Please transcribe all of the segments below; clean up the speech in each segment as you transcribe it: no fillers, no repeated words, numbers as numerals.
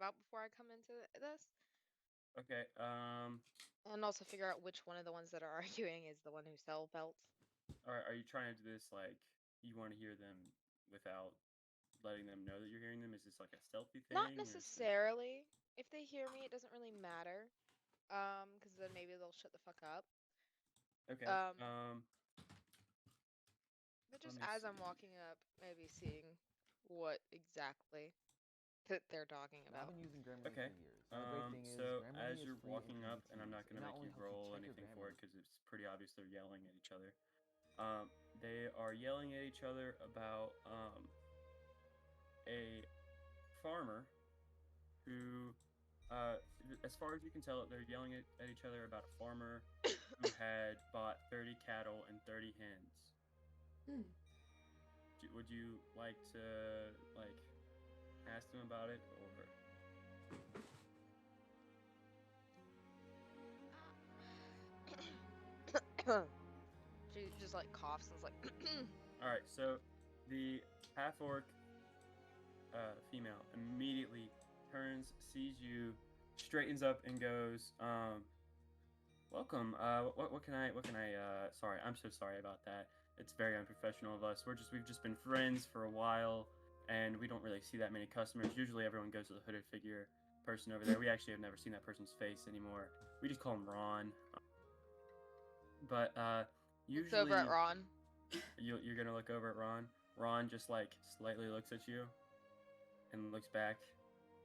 about before I come into this, Okay. and also figure out which one of the ones that are arguing is the one who sell pelts. Are you trying to do this like you want to hear them without letting them know that you're hearing them? Is this like a stealthy Not thing, or is this necessarily. If they hear me, it doesn't really matter. Because then maybe they'll shut the fuck up. okay? Um, but Let just me as see. I'm walking up, maybe seeing what exactly that they're talking Now, I've about. been using Grammarly Okay. for years. And the great thing is, So Grammarly as is you're free and walking easy up, to and I'm use. not It gonna not make only you helps you roll check your anything for grammar. it because it's pretty obvious they're yelling at each other. They are yelling at each other about a farmer who, uh, as far as you can tell, they're yelling at each other about a farmer who had bought 30 cattle and 30 hens. Hmm. Would you like to ask them about it, or She just like coughs and is like, all right? So the half orc female immediately turns, sees you, straightens up, and goes, "Welcome. What can I? Sorry, I'm so sorry about that. It's very unprofessional of us. We've just been friends for a while, and we don't really see that many customers. Usually, everyone goes to the hooded figure person over there. We actually have never seen that person's face anymore. We just call him Ron. But looks over at usually, Ron. you're gonna look over at Ron. Ron just like slightly looks at you and looks back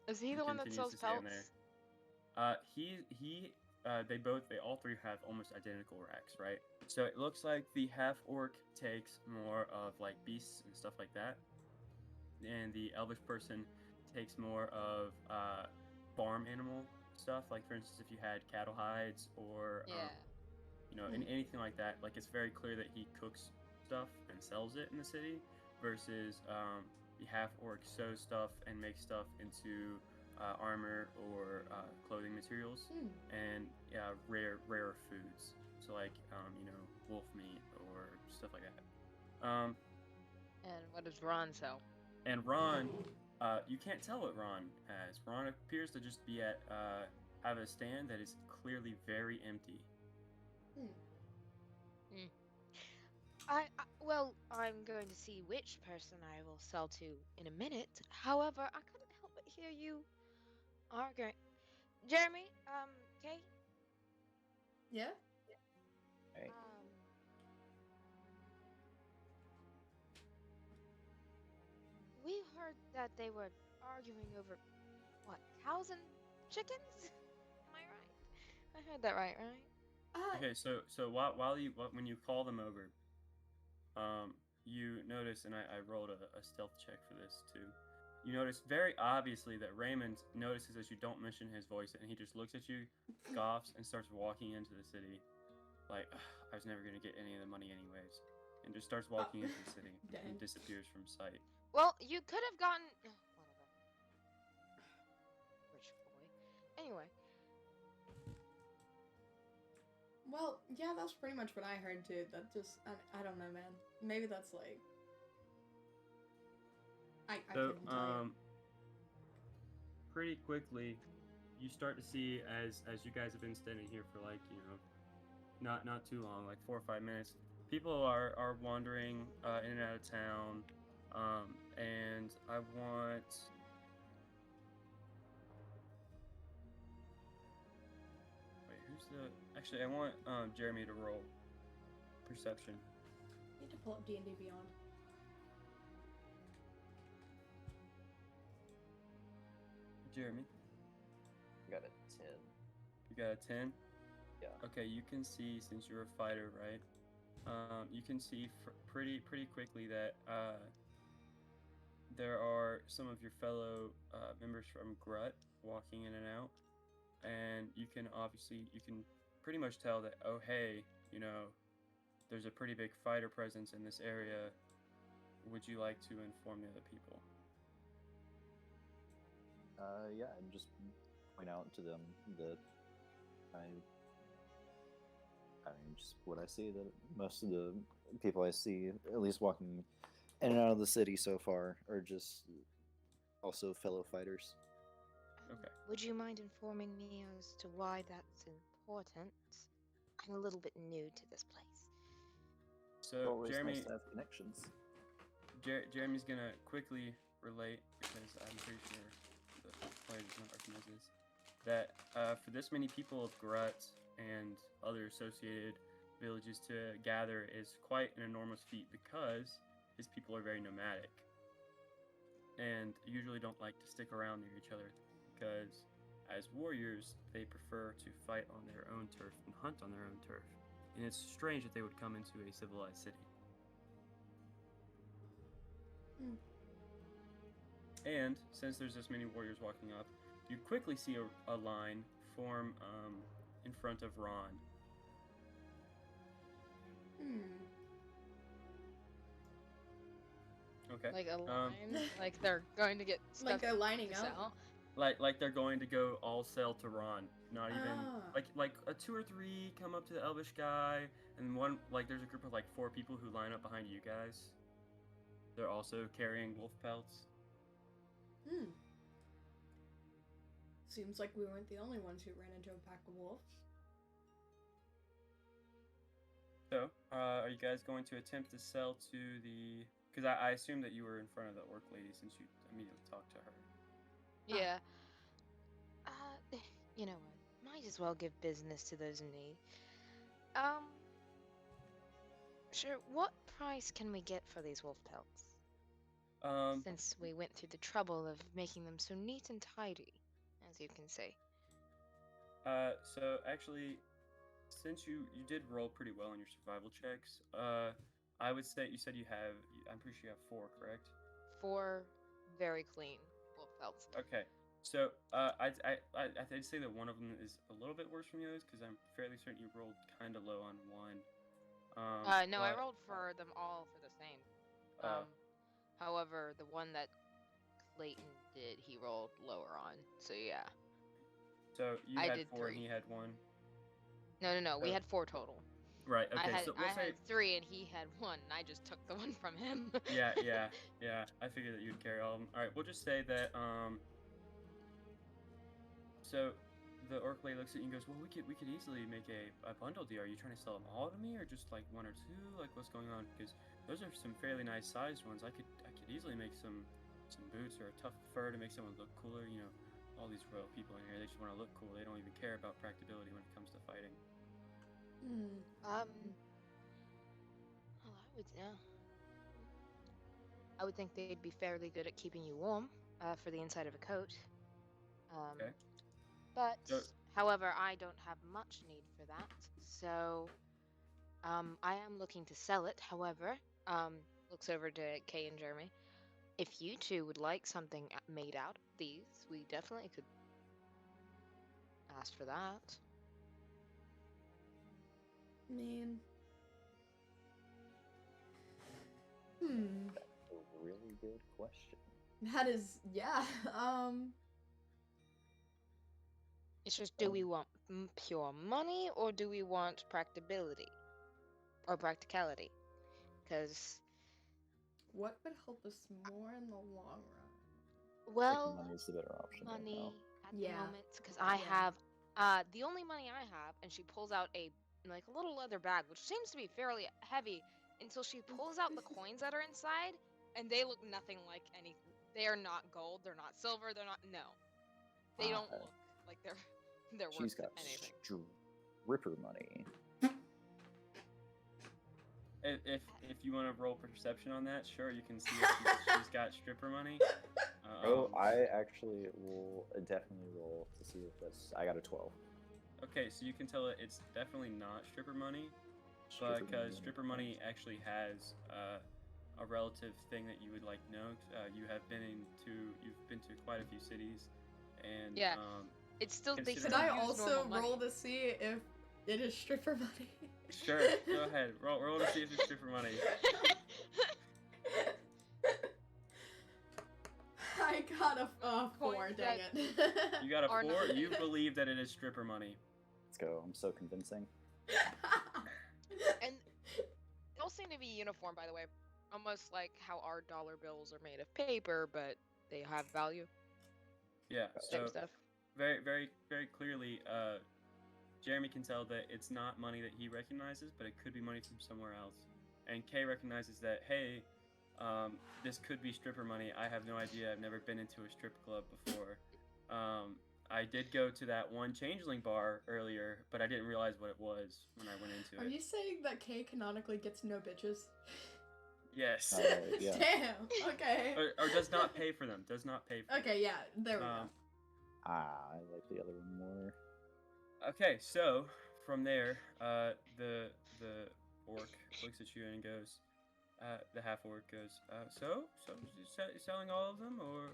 Is he and the one that continues sells to stand there. pelts? They all three have almost identical racks, right? So it looks like the half orc takes more of like beasts and stuff like that, and the elvish person takes more of farm animal stuff. Like for instance, if you had cattle hides or Yeah. anything like that. Like it's very clear that he cooks stuff and sells it in the city, versus the half orc sews stuff and makes stuff into armor or clothing materials, and rare foods. So like wolf meat or stuff like that. And what does Ron sell? And Ron, you can't tell what Ron has. Ron appears to just be at have a stand that is clearly very empty. Well, I'm going to see which person I will sell to in a minute. However, I couldn't help but hear you arguing. Jeremy, Kay, Yeah? Right. we heard that they were arguing over what, cows and chickens? Am I right? I heard that right? Okay, so when you call them over, you notice, and I rolled a stealth check for this too. You notice very obviously that Raymond notices as you don't mention his voice, and he just looks at you, scoffs, and starts walking into the city, like I was never gonna get any of the money anyways, and just starts walking into the city Dang. and disappears from sight. Well, you could have gotten whatever. Rich boy. Anyway, Well, yeah, that's pretty much what I heard too. That just, I don't know, man. Maybe that's like. I So couldn't tell you. pretty quickly, you start to see as you guys have been standing here for like not too long, like 4 or 5 minutes. People are wandering in and out of town, and I want. Wait, who's the? Actually, I want Jeremy to roll perception. I need to pull up D&D Beyond. Jeremy, I got a 10. you got a 10. Yeah. Okay, you can see, since you're a fighter, right? You can see pretty quickly that there are some of your fellow members from Grut walking in and out, and you can pretty much tell that, oh hey, there's a pretty big fighter presence in this area. Would you like to inform the other people? Yeah, and just point out to them that I mean, just what I see, that most of the people I see, at least walking in and out of the city so far, are just also fellow fighters. would you mind informing me as to why that's important? I'm a little bit new to this place. So Always Jeremy, nice to have connections. Jeremy's gonna quickly relate because I'm pretty sure the player does not recognize this. That for this many people of Grut and other associated villages to gather is quite an enormous feat because his people are very nomadic and usually don't like to stick around near each other because as warriors they prefer to fight on their own turf and hunt on their own turf. And it's strange that they would come into a civilized city. And since there's this many warriors walking up, you quickly see a line form in front of Ron. Okay. Like a line, like they're going to get stuff Like they're lining to up. sell. Like they're going to go all sell to Ron. Not even Ah. like a 2 or 3 come up to the Elvish guy, and one like there's a group of like 4 people who line up behind you guys. They're also carrying wolf pelts. Seems like we weren't the only ones who ran into a pack of wolves. So, are you guys going to attempt to sell to the? Because I assume that you were in front of the orc lady since you immediately talked to her. Yeah. You know what? Might as well give business to those in need. Sure. What price can we get for these wolf pelts? Since we went through the trouble of making them so neat and tidy, as you can see. So actually, since you did roll pretty well on your survival checks, I would say you said you have. I'm pretty sure you have 4, correct? 4 very clean wolf pelts. Okay. So I'd say that one of them is a little bit worse from the others because I'm fairly certain you rolled kind of low on one. No, I rolled for them all for the same. However, the one that Clayton did, he rolled lower on. So yeah. So you I had did 4 and 3. he had 1. No. We Oh. had 4 total. Right. Okay. I so we'll say. had 3 and he had 1, and I just took the one from him. Yeah. I figured that you'd carry all of them. All right. We'll just say that. So the orc lady looks at you and goes, "Well, we could easily make a bundle deal. Are you trying to sell them all to me, or just like 1 or 2? Like, what's going on? Because those are some fairly nice sized ones. I could easily make some boots or a tough fur to make someone look cooler. You know, all these royal people in here, they just want to look cool. They don't even care about practicability when it comes to fighting." Well, I would think they'd be fairly good at keeping you warm, for the inside of a coat. Okay. But, So- however, I don't have much need for that, so, I am looking to sell it. However, looks over to Kay and Jeremy. If you two would like something made out of these, we definitely could ask for that. I mean, That's a really good question. that is, yeah. It's just, do we want pure money, or do we want practicability? Or practicality? Because, What would help us more in the long run? well, Money is the better option right money now. at the Yeah. moment, because I Yeah. have, the only money I have, and she pulls out a little leather bag, which seems to be fairly heavy, until she pulls out the coins that are inside, and they look nothing like anything. They are not gold, they're not silver, they're not, no. They don't look like they're She's worth got anything. stripper money. If you want to roll perception on that, sure, you can see if she's got stripper money. I actually will definitely roll to see if that's. I got a 12. Okay, so you can tell that it's definitely not stripper money, because stripper money actually has a relative thing that you would like know. You've been to quite a few cities, and Yeah. It's still, they Consider- still Could I use also normal money. roll to see if it is stripper money? Sure, go ahead, roll to see if it's stripper money. I got a 4, Coins dang that- it. You got a Or 4. not. You believe that it is stripper money. Let's go. I'm so convincing. And they all seem to be uniform, by the way. Almost like how our dollar bills are made of paper, but they have value. Yeah. Type So stuff. very, very, very clearly, Jeremy can tell that it's not money that he recognizes, but it could be money from somewhere else. And Kay recognizes that, hey, this could be stripper money. I have no idea. I've never been into a strip club before. I did go to that one changeling bar earlier, but I didn't realize what it was when I went into Are it. you saying that Kay canonically gets no bitches? Yes. Yeah. Damn. Okay. Or does not pay for them. Does not pay for them. Okay. Yeah. There we go. I like the other one more. Okay, so from there, the orc looks at you and goes, the half orc goes, so you selling all of them, or?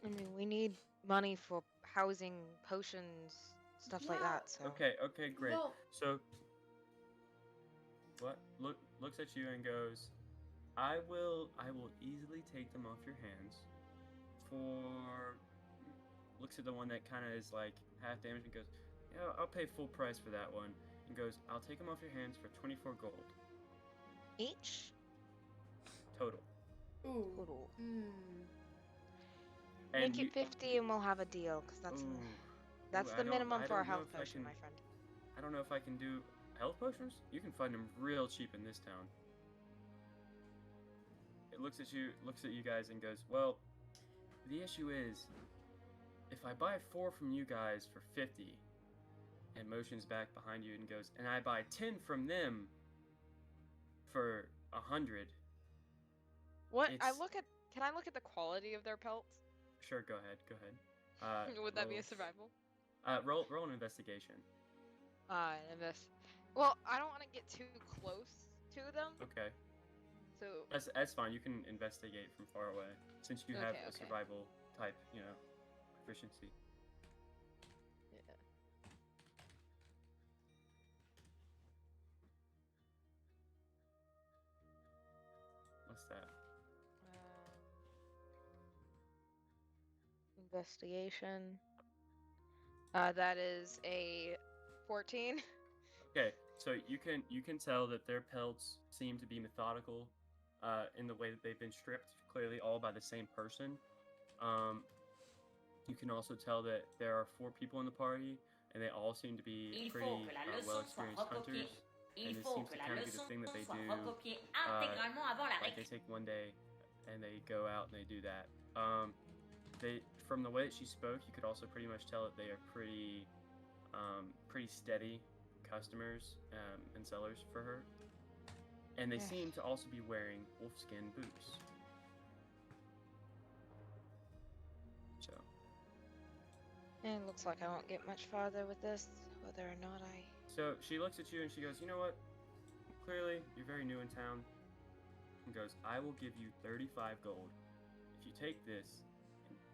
I mean, we need money for housing, potions, stuff like Yeah. that. So. Okay, great. Well- So, what? Looks at you and goes, I will easily take them off your hands for. Looks at the one that kind of is like half damaged and goes, yeah, I'll pay full price for that one. And goes, I'll take them off your hands for 24 gold Each? total. Ooh. Total. And Make it 50 and we'll have a deal, because that's ooh, the I minimum for a don't know health if I potion, can- my friend. I don't know if I can do health potions. You can find them real cheap in this town. It looks at you guys and goes, well, the issue is, if I buy 4 from you guys for 50, and motions back behind you and goes, and I buy 10 from them for 100. What? It's- Can I look at the quality of their pelts? Sure, go ahead. Would that be a roll- survival? Roll an investigation. Well, I don't want to get too close to them, Okay, so that's fine. You can investigate from far away since you have Okay, a okay. survival type, proficiency. yeah. What's that? Investigation. That is a 14. Okay, so you can tell that their pelts seem to be methodical, in the way that they've been stripped, clearly all by the same person. You can also tell that there are 4 people in the party, and they all seem to be pretty well experienced hunters. And it seems to kind of be the thing that they do. Like they take one day, and they go out and they do that. From the way that she spoke, you could also pretty much tell that they are pretty steady customers and sellers for her. And they seem to also be wearing wolfskin boots. So. And it looks like I won't get much farther with this, whether or not I... So she looks at you and she goes, you know what? Clearly, you're very new in town. And goes, I will give you 35 gold if you take this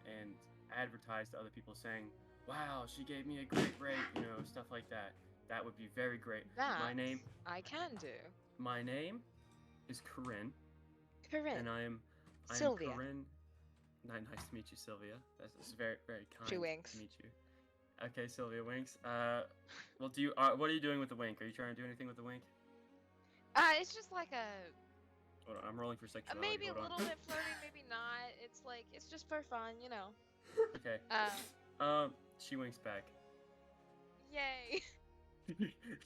and advertise to other people saying, wow, she gave me a great rate, stuff like that. That would be very great. That My name is Corinne. Corinne. And I am Sylvia. Corinne. Nice to meet you, Sylvia. That's very, very kind She winks. to meet you. Okay, Sylvia winks. Well, what are you doing with the wink? Are you trying to do anything with the wink? It's just like a... Hold on, I'm rolling for sexuality. maybe a Hold little on. bit flirty, maybe not. It's just for fun, Okay. She winks back. Yay.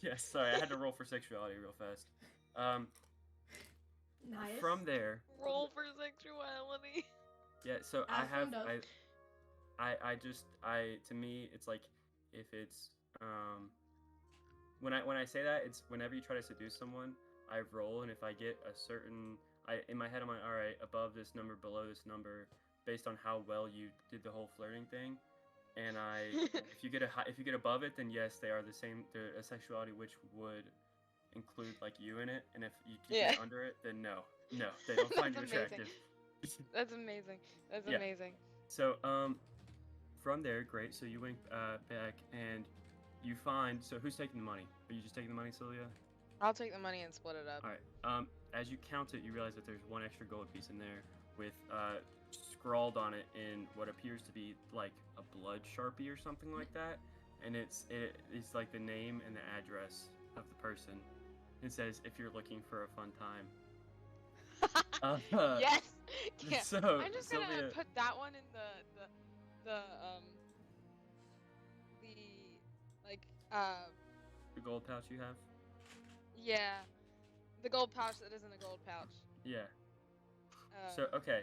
Yes, sorry, I had to roll for sexuality real fast. Nice. From there, Roll for sexuality. yeah. So As one does. to me, it's like if it's when I say that, it's whenever you try to seduce someone, I roll, and if I get a certain, in my head I'm like, all right, above this number, below this number, based on how well you did the whole flirting thing. And if you get above it, then yes, they are the same. They're a sexuality which would include like you in it. And if you get under it, then no, they don't find you That's amazing. attractive. That's amazing. That's Yeah. amazing. So from there, great. So you wink back, and you find. So who's taking the money? Are you just taking the money, Sylvia? I'll take the money and split it up. All right. As you count it, you realize that there's 1 extra gold piece in there with scrawled on it in what appears to be like a blood sharpie or something like that, and it's like the name and the address of the person. It says, if you're looking for a fun time. Yes. Yeah. So I'm just gonna Sylvia, put that one in the the like The gold pouch you have? yeah, the gold pouch that isn't a gold pouch. Yeah. Um, So okay.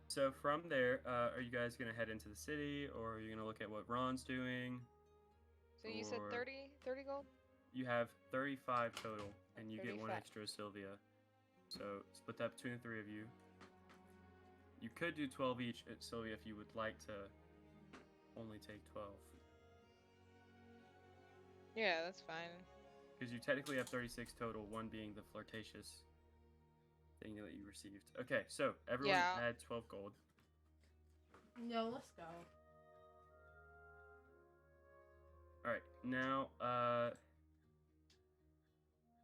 So from there, are you guys gonna head into the city, or are you gonna look at what Ron's doing? so you said or- 30 gold? You have 35 total, and you get one 35. extra Sylvia. So split that between the three of you. You could do 12 each at Sylvia if you would like to only take 12. Yeah, that's fine. Because you technically have 36 total, one being the flirtatious thing that you received. Okay, so everyone Yeah. had 12 gold. No, let's go. Alright, now,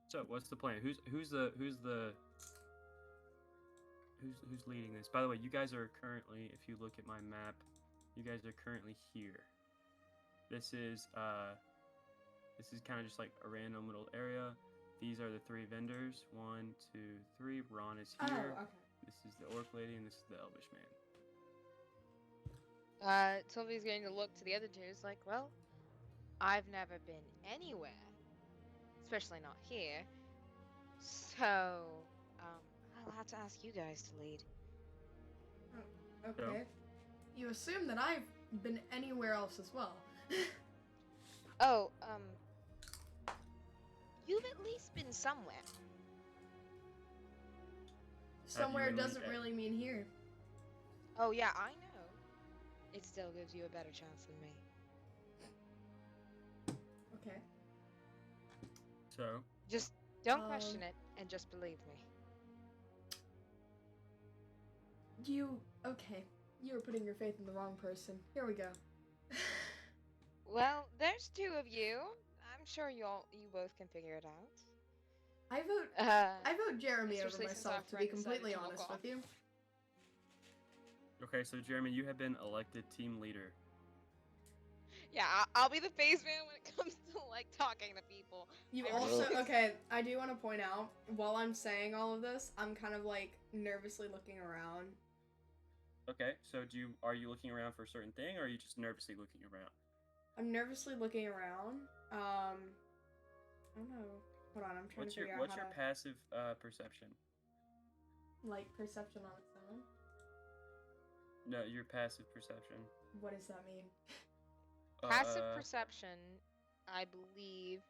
so what's the plan? Who's leading this? By the way, you guys are currently, if you look at my map, you guys are currently here. This is kind of just like a random little area. These are the three vendors. 1, 2, 3. Ron is here. Oh, okay. This is the orc lady, and this is the elvish man. Sylvie's going to look to the other two. It's like, well, I've never been anywhere, especially not here. So, I'll have to ask you guys to lead. Okay. You assume that I've been anywhere else as well. Oh, you've at least been somewhere. Somewhere been doesn't at- really mean here. Oh yeah, I know. It still gives you a better chance than me. Okay. So, Just don't question it and just believe me. Okay. You were putting your faith in the wrong person. Here we go. Well, there's two of you. I'm sure you both can figure it out. I vote Jeremy over especially since our myself, to be friend decided completely to walk honest off. with you. okay, so Jeremy, you have been elected team leader. Yeah, I'll be the phase man when it comes to like talking to people. You I also really- okay, I do want to point out, while I'm saying all of this, I'm kind of like nervously looking around. Okay, so are you looking around for a certain thing, or are you just nervously looking around? I'm nervously looking around. I don't know. Hold on, I'm trying What's to your figure what's out your how passive perception? to like perception on its own. No, your passive perception. What does that mean? Passive perception, I believe,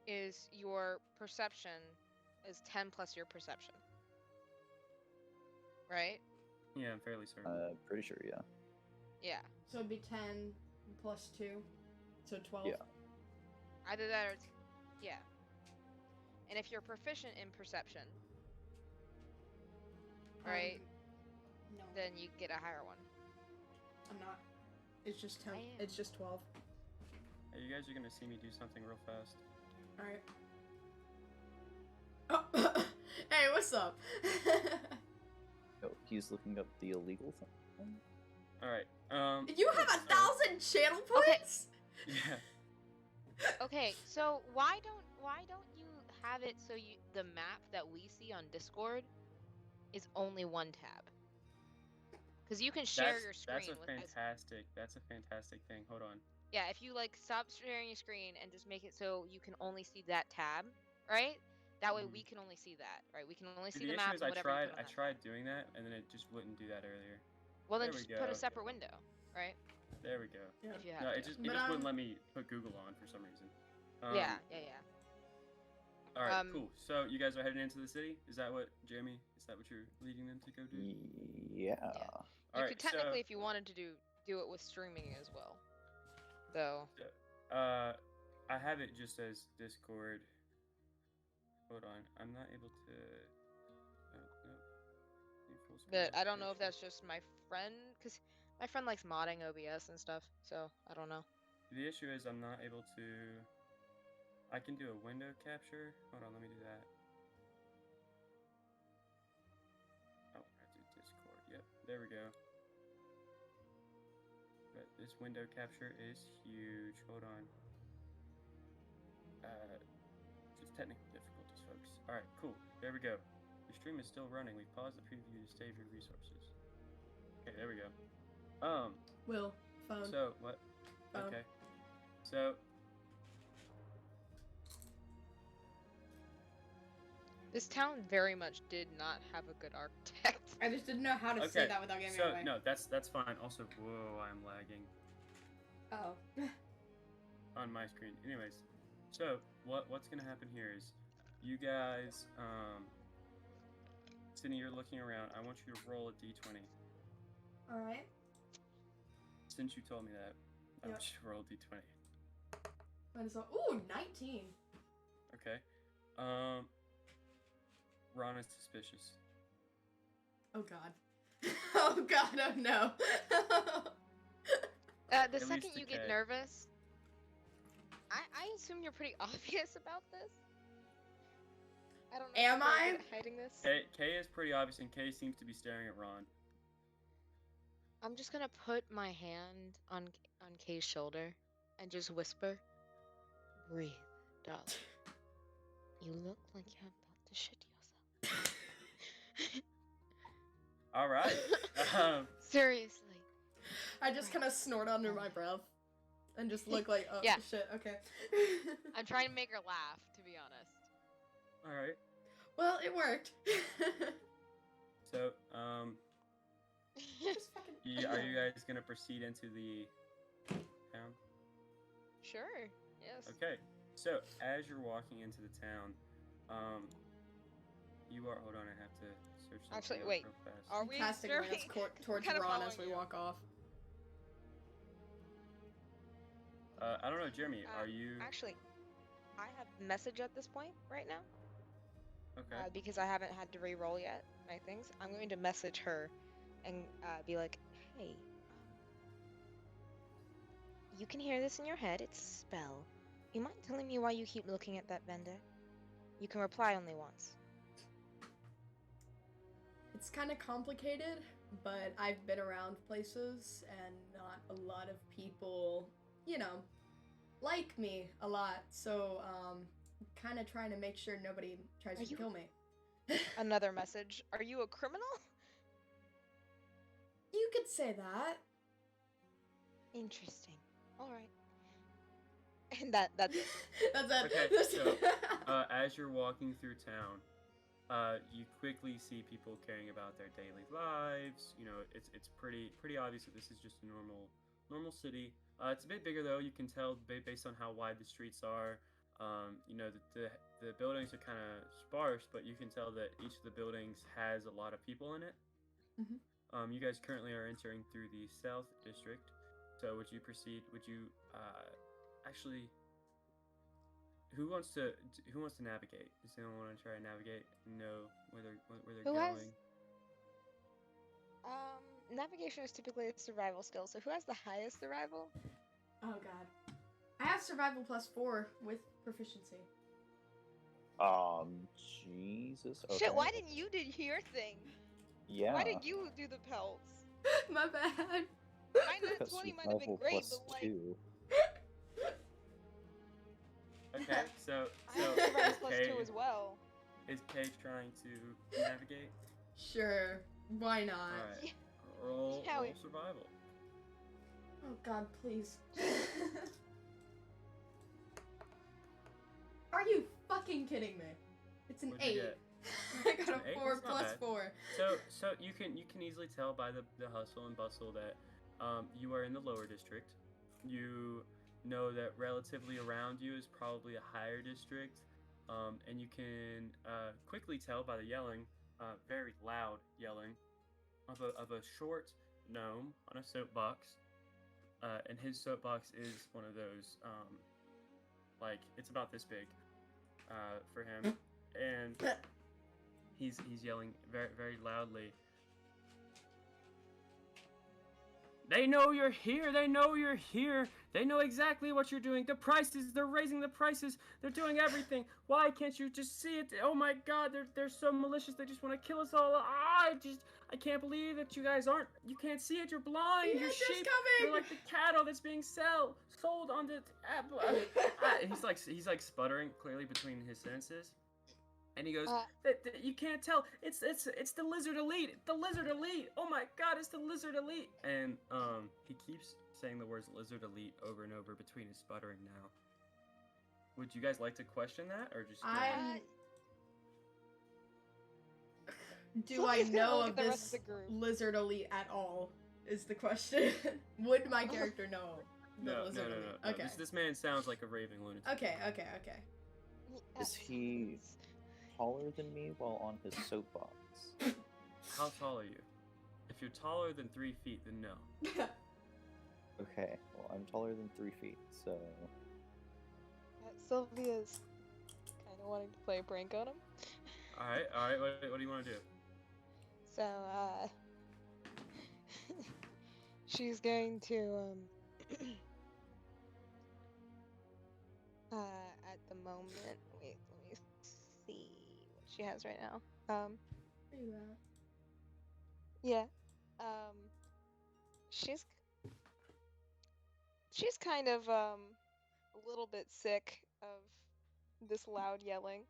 is your perception is 10 plus your perception. Right? Yeah, I'm fairly certain. Pretty sure, yeah. Yeah. So it'd be 10 plus 2, so 12. Yeah. Either that or yeah. And if you're proficient in perception, right, No, then you get a higher one. I'm not. It's just 10. I am. It's just 12. Hey, you guys are gonna see me do something real fast. All right. Oh, hey, what's up? Oh, he's looking up the illegal thing. All right. You have so- 1,000 channel Okay. points. Yeah. Okay, so why don't you have it so the map that we see on Discord is only one tab? Because you can share your screen That's a with fantastic thing. Hold on. yeah, if you like stop sharing your screen and just make it so you can only see that tab, right? That way Mhm. we can only see that, right? We can only see The the issue map is and I whatever you tried put on that tried doing that, and then it just wouldn't do that earlier. Well, then There we just put go. a separate window, right? There we go. Yeah. If you have No, to. it just But, wouldn't let me put Google on for some reason. Yeah. All right, Um, cool. So you guys are heading into the city. Is that what, Jeremy? Is that what you're leading them to go do? Yeah. All You right. could technically, if you wanted to do it with streaming as well, though. So, I have it just as Discord. Hold on, I'm not able to. No. Need full screen But I don't know if application. that's just my friend, because my friend likes modding OBS and stuff, so I don't know. The issue is I'm not able to. I can do a window capture. Hold on, let me do that. Oh, I did Discord. Yep, there we go. But this window capture is huge. Hold on. Just technical difficulties, folks. All right, cool. There we go. Your stream is still running. We've paused the preview to save your resources. Okay, there we go. Will, phone. So what? Phone. Okay. So This town very much did not have a good architect. I just didn't know how to say that without giving it away. no, that's fine. Also, whoa, I'm lagging Oh. on my screen. Anyways, so what's gonna happen here is you guys, Sydney, you're looking around. I want you to roll a d20. Alright. Since you told me that, I Yep. want you to roll a d20. That is ooh, 19. Okay. Ron is suspicious. Oh god. Oh god, oh no. The At second least you the get K. nervous, I assume you're pretty obvious about this. I don't know. if Am you're very I? good at hiding this? K is pretty obvious, and K seems to be staring at Ron. I'm just gonna put my hand on Kay's shoulder and just whisper, "Breathe, darling. You look like you're about to shit yourself." All right. Seriously. I just kind of snort under my breath and just look like, oh Yeah. shit, okay. I'm trying to make her laugh, to be honest. All right. Well, it worked. So, Just fucking. are you guys gonna proceed into the town? Sure. Yes. Okay. So, as you're walking into the town, you are. Hold on, I have to search something Actually, up wait. real fast. Are we Casting stirring- glance towards kinda Ron as we following you. walk off. I don't know, Jeremy. Are you Actually, I have message at this point right now okay? because I haven't had to re-roll yet my things. I'm going to message her and be like, "Hey, you can hear this in your head. It's a spell. You mind telling me why you keep looking at that vendor? You can reply only once." It's kind of complicated, but I've been around places and not a lot of people, you know, like me a lot. So, kind of trying to make sure nobody tries Are to you- kill me. Another message. Are you a criminal? You could say that. Interesting. All right. And that's it. That's it. Okay, so as you're walking through town, you quickly see people caring about their daily lives. You know, it's pretty obvious that this is just a normal city. It's a bit bigger though. You can tell based on how wide the streets are. You know, the buildings are kind of sparse, but you can tell that each of the buildings has a lot of people in it. Mhm. You guys currently are entering through the South District. So would you proceed? Would you actually? Who wants to navigate? Does anyone want to try to navigate and know where they're Who has- going? Navigation is typically a survival skill. So who has the highest survival? Oh god. I have survival +4 with proficiency. Jesus. Okay. Shit, why didn't you do your thing? Yeah. Why did you do the pelts? My bad. Mine at That's 20 might have been survival great, plus but like 2. Okay, so I have survival plus Kay, 2 as well. is Kay trying to navigate? Sure. Why not? All right, roll Yeah, survival. Oh god, please. Are you fucking kidding me? It's an What'd you 8. get? I got An a 8? 4 That's not plus bad. 4. So you can easily tell by the hustle and bustle that you are in the lower district. You know that relatively around you is probably a higher district, and you can quickly tell by the yelling, very loud yelling, of a short gnome on a soapbox, and his soapbox is one of those like it's about this big for him, and he's yelling very loudly. They know you're here. They know you're here. They know exactly what you're doing. The prices, they're raising the prices. They're doing everything. Why can't you just see it? Oh my god, they're so malicious. They just want to kill us all. I can't believe that you guys aren't. You can't see it. You're blind. Yeah, You're it's sheep. coming! You're like the cattle that's being sold on the. He's like sputtering clearly between his sentences. And he goes, Uh, you can't tell. It's the lizard elite. The lizard elite. Oh my god, it's the lizard elite. And he keeps saying the words lizard elite over and over between his sputtering now. Would you guys like to question that or just? Do I Somebody's gonna know look of at the rest this of the group. lizard elite at all? Is the question. Would my character know the No. lizard elite? No. Okay. This man sounds like a raving lunatic. Okay. Is he taller than me while on his soapbox? How tall are you? If you're taller than 3 feet, then no. Okay, well, I'm taller than 3 feet, so... Sylvia's kind of wanting to play a prank on him. Alright, what do you want to do? So, she's going to, at the moment, wait, let me see what she has right now. Where you at? Yeah, she's kind of, a little bit sick of this loud yelling.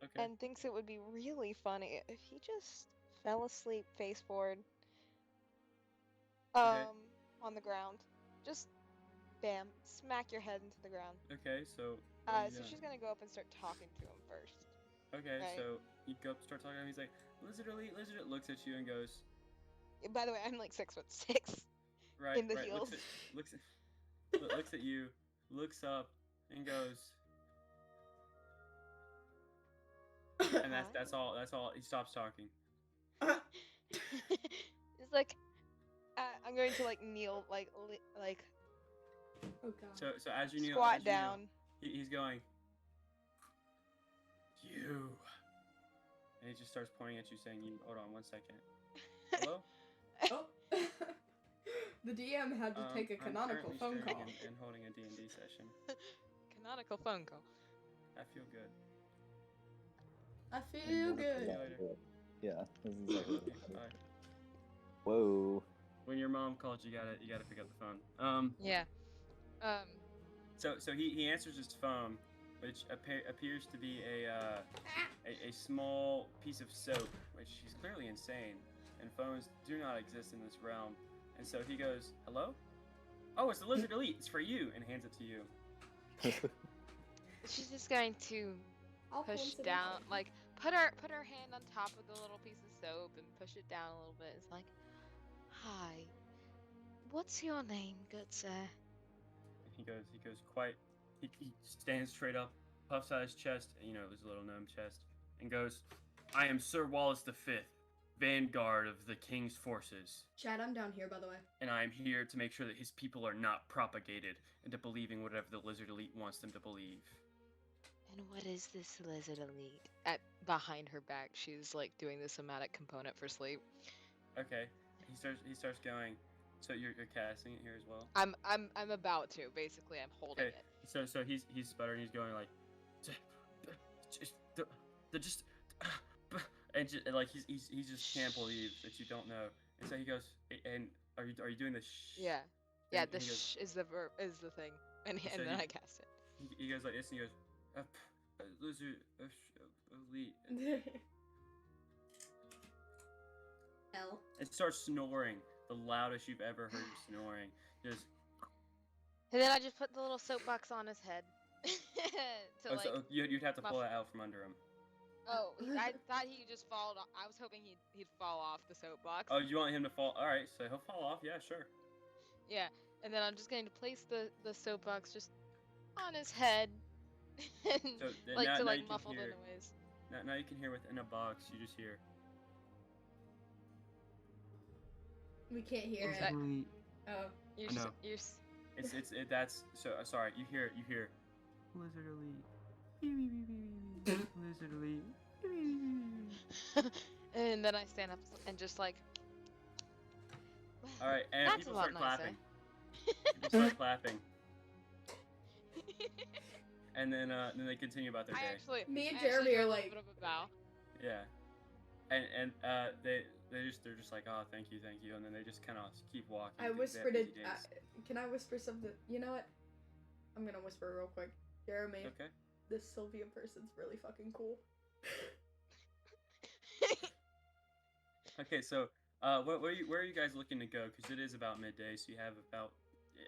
Okay. And thinks it would be really funny if he just fell asleep face forward. Okay. On the ground. Just bam, smack your head into the ground. Okay, so. So she's gonna go up and start talking to him first. Okay, right? so you go up, start talking to him. He's like, lizard elite, looks at you and goes, By the way, I'm like 6'6". right, In the right, heels. looks at you, looks up, and goes, and that's all. He stops talking. It's like, I'm going to like kneel, like Oh god. So as you kneel, squat down. He's going, you, and he just starts pointing at you, saying, "You hold on 1 second. Hello." Oh. The DM had to take a I'm canonical currently phone streaming call. and holding a D&D session. Canonical phone call. I feel good. I feel good. Yeah, this is exactly what I'm Bye. Whoa. When your mom calls, you gotta pick up the phone. Yeah. So he answers his phone, which appears to be a small piece of soap, which he's clearly insane, and phones do not exist in this realm. And so he goes, "Hello? Oh, it's the Lizard Elite. It's for you," and hands it to you. She's just going to I'll push coincidentally- down, like put her hand on top of the little piece of soap and push it down a little bit. It's like, hi, what's your name, good sir? And he goes quite. He stands straight up, puffs out his chest, his little gnome chest, and goes, "I am Sir Wallace V, Vanguard of the King's forces, Chad, I'm down here, by the way. and I am here to make sure that his people are not propagated into believing whatever the Lizard Elite wants them to believe." And what is this lizard elite? Behind her back, she's like doing the somatic component for sleep. Okay. He starts going. So you're casting it here as well. I'm about to. Basically, I'm holding Okay. it. So he's sputtering. He's going like, just and like he just can't believe that you don't know. And so he goes, and are you doing this? Yeah. Yeah. And The he goes, is the verb is the thing, and So then he- I cast it. he goes like this, and he goes, lizard elite. L. It starts snoring, the loudest you've ever heard snoring. Just And then I just put the little soapbox on his head. to like. so you'd have to pull muff- that out from under him. Oh, I thought he just fall off. I was hoping he'd fall off the soapbox. Oh, you want him to fall? All right, so he'll fall off. Yeah, sure. Yeah, and then I'm just going to place the soapbox just on his head, and So like now to you like can muffle the hear- noise. Now you can hear within a box. You just hear. We can't hear it. Lizard Oh. You're I know. That's so sorry. You hear Lizard Elite. Lizard Elite. and then I stand up and just like. All right, and That's people a lot start nicer. clapping. People start clapping, and then they continue about their I day. actually. Me and I actually Jeremy do are a little like- bit of a bow. Yeah, and they're just like, "Oh, thank you," and then they just kind of keep walking. I through whispered their it. busy days. Can I whisper something? You know what? I'm gonna whisper real quick. Jeremy, Okay. this Sylvia person's really fucking cool. Okay, so where are you guys looking to go? Because it is about midday, so you have about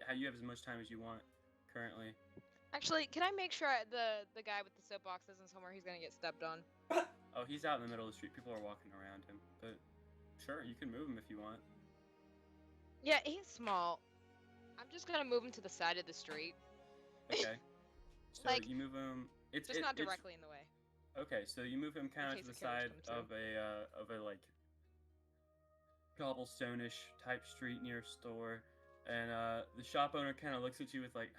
how you have as much time as you want currently. Actually, can I make sure the guy with the soapbox isn't somewhere he's gonna get stepped on? Oh, he's out in the middle of the street. People are walking around him, but sure, you can move him if you want. Yeah, he's small. I'm just gonna move him to the side of the street. Okay. So Like, you move him. Just not directly in the way. Okay, so you move him kind of case to the a carriage side comes of a like cobblestone-ish type street near a store, and the shop owner kind of looks at you with like,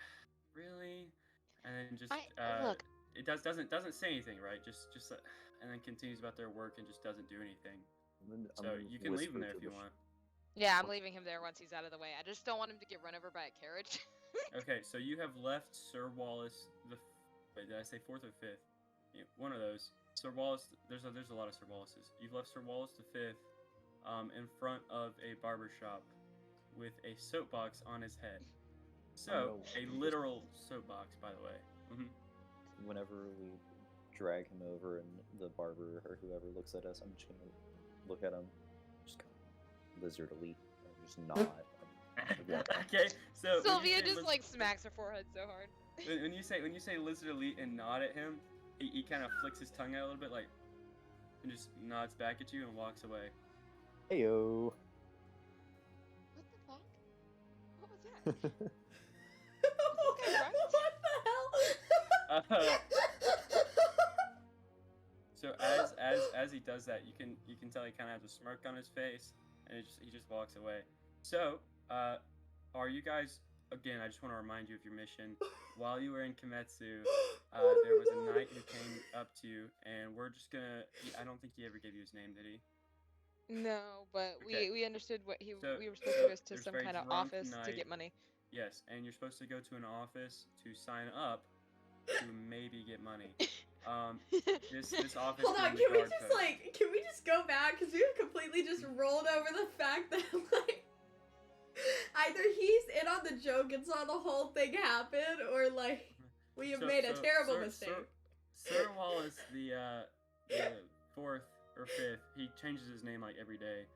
really, and then just Look. it doesn't say anything, right? Just and then continues about their work and just doesn't do anything. So you can leave him there if you want. Yeah, I'm leaving him there once he's out of the way. I just don't want him to get run over by a carriage. Okay, so you have left Sir Wallace wait, did I say fourth or fifth? Yeah, one of those. Sir Wallace. There's a lot of Sir Wallaces. You've left Sir Wallace the fifth, in front of a barber shop, with a soapbox on his head. So a literal soapbox, by the way. Mm-hmm. Whenever we drag him over and the barber or whoever looks at us, I'm just gonna look at him, just kind of lizard elite, and just nod. Okay, so Sylvia just like smacks her forehead so hard. when you say lizard elite and nod at him, he kind of flicks his tongue out a little bit, like, and just nods back at you and walks away. Heyo. What the fuck? What was that? What the hell? So as he does that, you can tell he kind of has a smirk on his face, and he just walks away. So, are you guys? Again, I just want to remind you of your mission. While you were in Kimetsu, there was a knight who came up to you, and we're just gonna. I don't think he ever gave you his name, did he? No, but Okay. we understood what we were supposed So to go to there's some very kind of drunk office to knight. get money. Yes, and you're supposed to go to an office to sign up to maybe get money. This office. Hold on, is in the can we guard just post. can we just go back? Because we've completely just rolled over the fact that, like, either he's in on the joke and saw the whole thing happen, or, like, we have made a terrible mistake. Sir Wallace, the fourth or fifth, he changes his name like every day.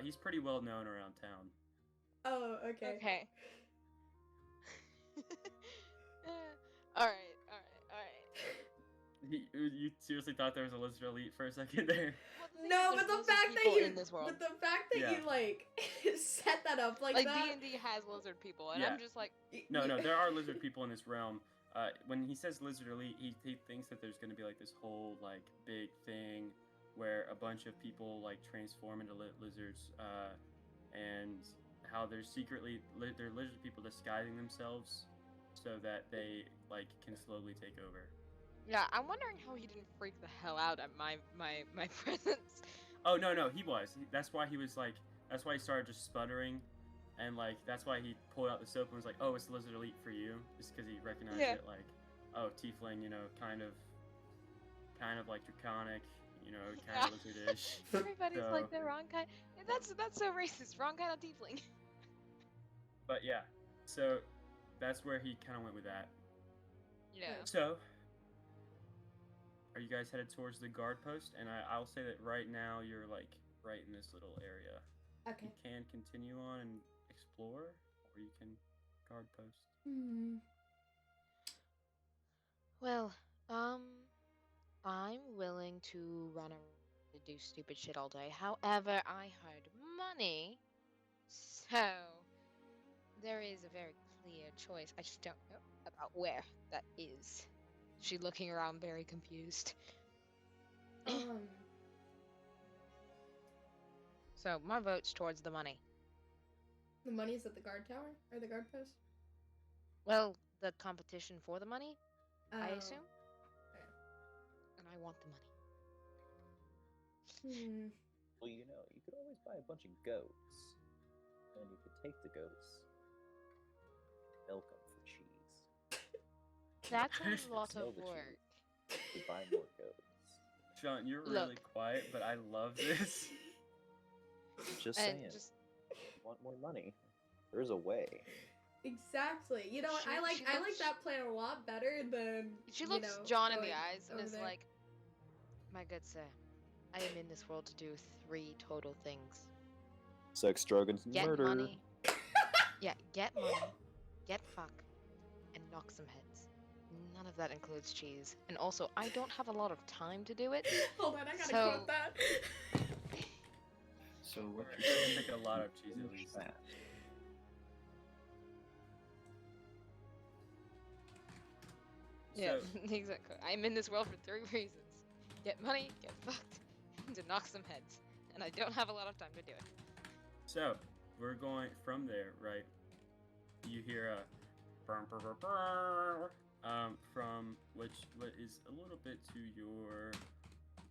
He's pretty well known around town. Oh, okay. Okay. All right. You seriously thought there was a lizard elite for a second there? No, but the fact that you, in this world. but the fact that Yeah. you, like, set that up like Like that. D&D has lizard people, and Yeah. I'm just like, No, there are lizard people in this realm. When he says lizard elite, he thinks that there's going to be like this whole like big thing where a bunch of people like transform into lizards, and how there's secretly they're lizard people disguising themselves so that they like can slowly take over. yeah. I'm wondering how he didn't freak the hell out at my presence. Oh no, he was. That's why he was like. That's why he started just sputtering, and like that's why he pulled out the soap and was like, "Oh, it's the lizard elite for you," just because he recognized Yeah. it. Like, oh, tiefling, kind of like draconic, kind of lizardish. Everybody's So- like the wrong kind. That's so racist. Wrong kind of tiefling. But yeah, so that's where he kind of went with that. Yeah. So, are you guys headed towards the guard post? And I'll say that right now you're like right in this little area. Okay. You can continue on and explore, or you can guard post. Hmm. Well, I'm willing to run around and do stupid shit all day. However, I heard money, so there is a very clear choice. I just don't know about where that is. She's looking around very confused. So my vote's towards the money. The money is at the guard tower or the guard post. Well, the competition for the money, I Oh. assume. And I want the money. Hmm. Well, you could always buy a bunch of goats, and you could take the goats, milk them for cheese. That's a lot Smell of the work. cheese. You could buy more goats. Sean, you're Look. really quiet, but I love this. Just And saying. just Want more money? There's a way. Exactly. You know what? She I like looks- that plan a lot better than. she you looks know, John in the going eyes and over is there. like, My good sir, I am in this world to do 3 total things. Sex, drugs, and Get murder. money. Yeah, get money, get fuck, and knock some heads. None of that includes cheese. And also, I don't have a lot of time to do it. Hold on, I gotta So- quote that. So what Or you're saying take a is lot you of cheese at finish least. that. Yeah, So, exactly. I'm in this world for 3 reasons. Get money, get fucked, and to knock some heads. And I don't have a lot of time to do it. so we're going from there, right? You hear a burr, burr, burr, burr, from what is a little bit to your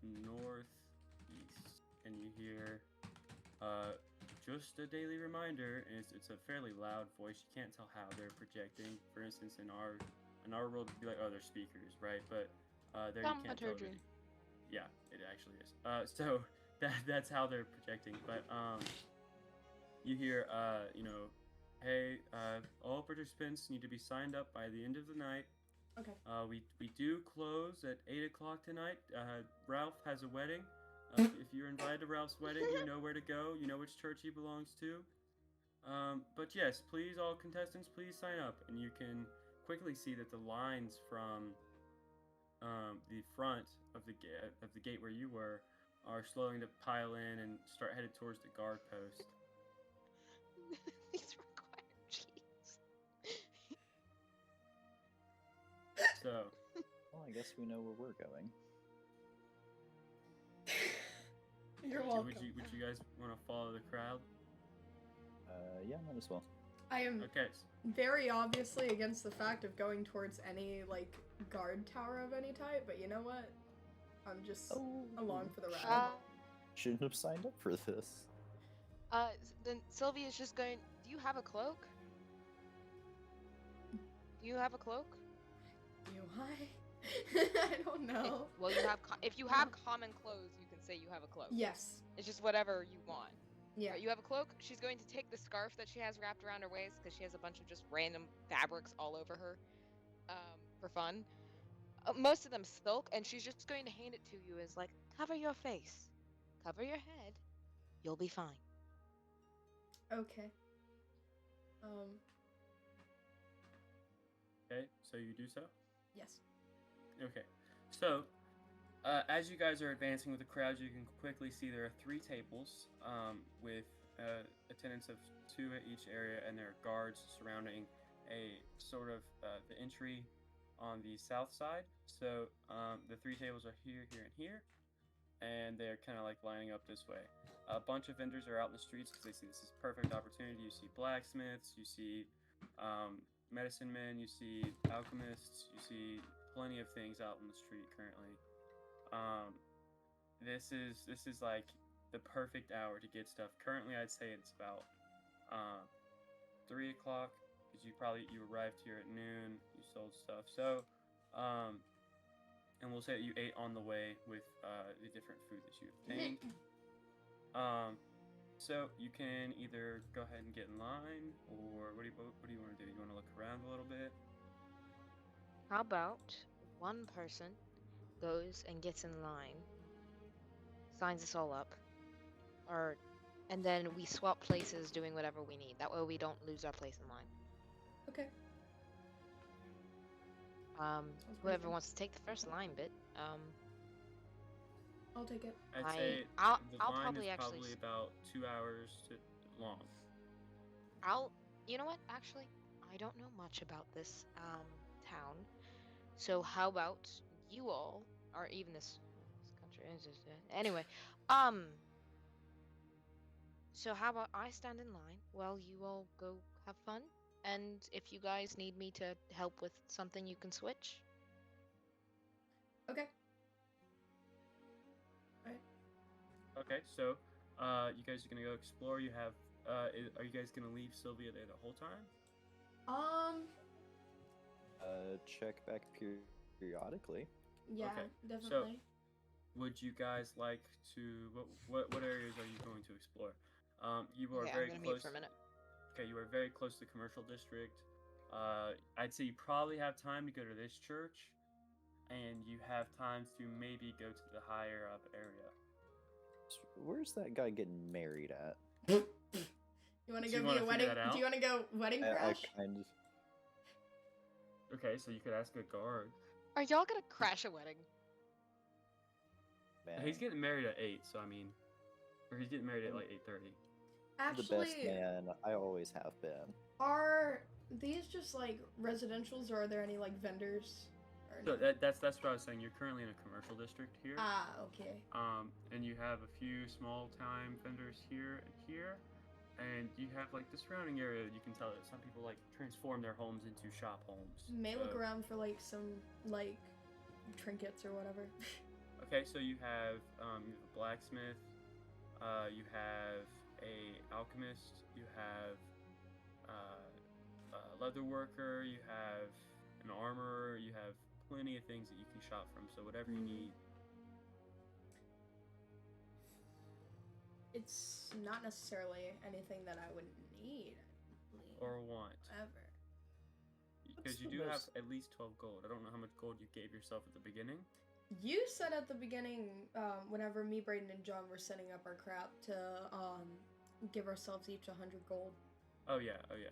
northeast, and you hear just a daily reminder. And it's a fairly loud voice. You can't tell how they're projecting. For instance, in our world, it'd be like, oh, they're speakers, right? But there you can't tell. Thaumaturgy. Yeah, it actually is. So that's how they're projecting. But you hear, hey, all participants need to be signed up by the end of the night. Okay. We do close at 8 o'clock tonight. Ralph has a wedding. If you're invited to Ralph's wedding, you know where to go. You know which church he belongs to. But yes, please, all contestants, please sign up. And you can quickly see that the lines from the front of the gate where you were are slowing to pile in and start headed towards the guard post. These require cheese. So, Well, I guess we know where we're going. You're welcome. would you guys want to follow the crowd? Yeah, might as well. I am Okay. very obviously against the fact of going towards any like guard tower of any type, but you know what? I'm just along for the ride. Shouldn't have signed up for this. Then Sylvia's just going, do you have a cloak? Do you have a cloak? Do I? I don't know. Well, you have if you have common clothes, you can say you have a cloak. Yes. It's just whatever you want. Yeah. Right, you have a cloak. She's going to take the scarf that she has wrapped around her waist because she has a bunch of just random fabrics all over her, for fun. Most of them silk, and she's just going to hand it to you as like, cover your face, cover your head, you'll be fine. Okay. Okay, so you do so? Yes. Okay. So, as you guys are advancing with the crowd, you can quickly see there are 3 tables with attendants of 2 at each area, and there are guards surrounding a sort of the entry on the south side. So the 3 tables are here, here, and here, and they're kind of like lining up this way. A bunch of vendors are out in the streets because they see this is a perfect opportunity. You see blacksmiths, you see medicine men, you see alchemists, you see plenty of things out in the street currently. This is like the perfect hour to get stuff. Currently, I'd say it's about 3 o'clock because you arrived here at noon. You sold stuff, so and we'll say that you ate on the way with the different food that you obtained. So you can either go ahead and get in line, or what do you want to do? You want to look around a little bit? How about one person goes and gets in line, signs us all up, and then we swap places doing whatever we need. That way we don't lose our place in line. Okay. Whoever good. wants to take the first line bit, I'll take it. I'd say I'll the line probably is actually probably about 2 hours long. you know what? Actually, I don't know much about this town. So how about you all, or even this country? Anyway, so how about I stand in line while you all go have fun? And if you guys need me to help with something, you can switch. Okay. Okay, so you guys are gonna go explore. You have are you guys gonna leave Sylvia there the whole time? Check back periodically. Yeah, Okay, so- definitely. Would you guys like to what areas are you going to explore? You are Okay, very I'm gonna close. mute for a minute. Okay, you are very close to the commercial district. I'd say you probably have time to go to this church, and you have time to maybe go to the higher up area. Where's that guy getting married at? You want to Do go you be wanna a figure wedding? that out? Do you want to go wedding I crash? kind of. Okay, so you could ask a guard. Are y'all gonna crash a wedding? Man, He's getting married at 8, so I mean, or he's getting married at like 8:30. the best Actually, man I always have been. are these just like residentials, or are there any like vendors? Or So no? that's what I was saying. You're currently in a commercial district here. Ah, okay. And you have a few small time vendors here and here, and you have like the surrounding area. You can tell that some people like transform their homes into shop homes. May look So- around for like some like trinkets or whatever. Okay, so you have a blacksmith, you have a alchemist, you have a leather worker, you have an armorer, you have plenty of things that you can shop from. So whatever you need. It's not necessarily anything that I would need. Or want. Ever. Because What's you the do have most- at least 12 gold. I don't know how much gold you gave yourself at the beginning. You said at the beginning, whenever me, Brayden, and John were setting up our crap, to give ourselves each 100 gold. Oh yeah, yeah.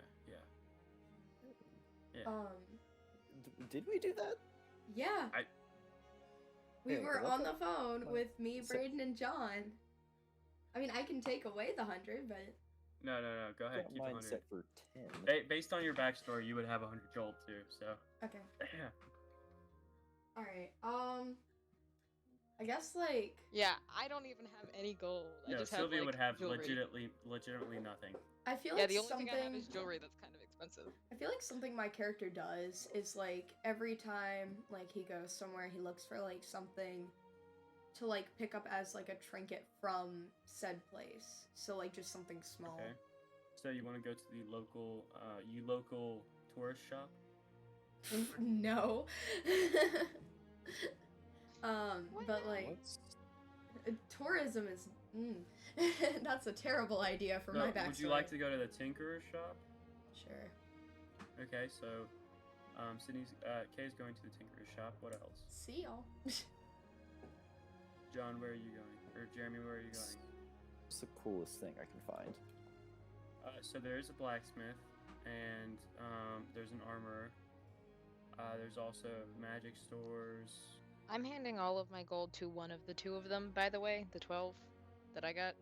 Did we do that? Yeah. We Okay, were 'cause I on the thought- phone with me, So- Brayden, and John. I mean, I can take away the 100, but No, go ahead, Got keep mine 100. set for 10. Based on your backstory, you would have 100 gold too, so. okay. Yeah. All right. I guess like Yeah, I don't even have any gold. I No, just Sylvia have, would like, have jewelry. legitimately nothing. I feel Yeah, like the only something thing I have is jewelry that's kind of expensive. I feel like something my character does is like every time like he goes somewhere, he looks for like something to like pick up as like a trinket from said place. So like just something small. Okay. So you want to go to the local tourist shop? No. Why But not? like What's tourism is that's a terrible idea for No, my backstory. would you like to go to the tinkerer's shop? Sure. Okay, so Kay's going to the tinkerer's shop. What else? See y'all. John, where are you going? Or Jeremy, where are you going? What's the coolest thing I can find? So there's a blacksmith, and there's an armorer. There's also magic stores. I'm handing all of my gold to one of the two of them, by the way, the 12 that I got.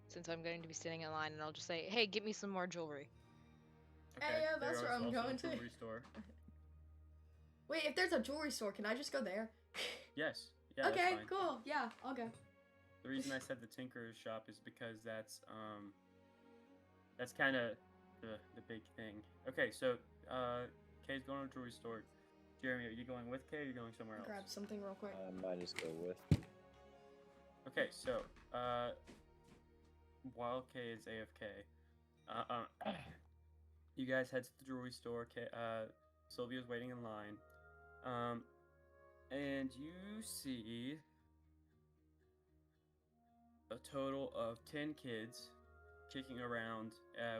Since I'm going to be standing in line, and I'll just say, hey, get me some more jewelry. Okay, yeah, that's there where is I'm also a going to. jewelry store. Wait, if there's a jewelry store, can I just go there? Yes. Yeah, Okay, that's fine. cool. Yeah, I'll go. The reason I said the tinkerer's shop is because that's kind of the big thing. Okay, so Kay's going to a jewelry store. Jeremy, are you going with Kay or are you going somewhere else? Grab something real quick. I might just go with. Okay, so while Kay is AFK, you guys head to the jewelry store. Sylvia's waiting in line, and you see a total of 10 kids kicking around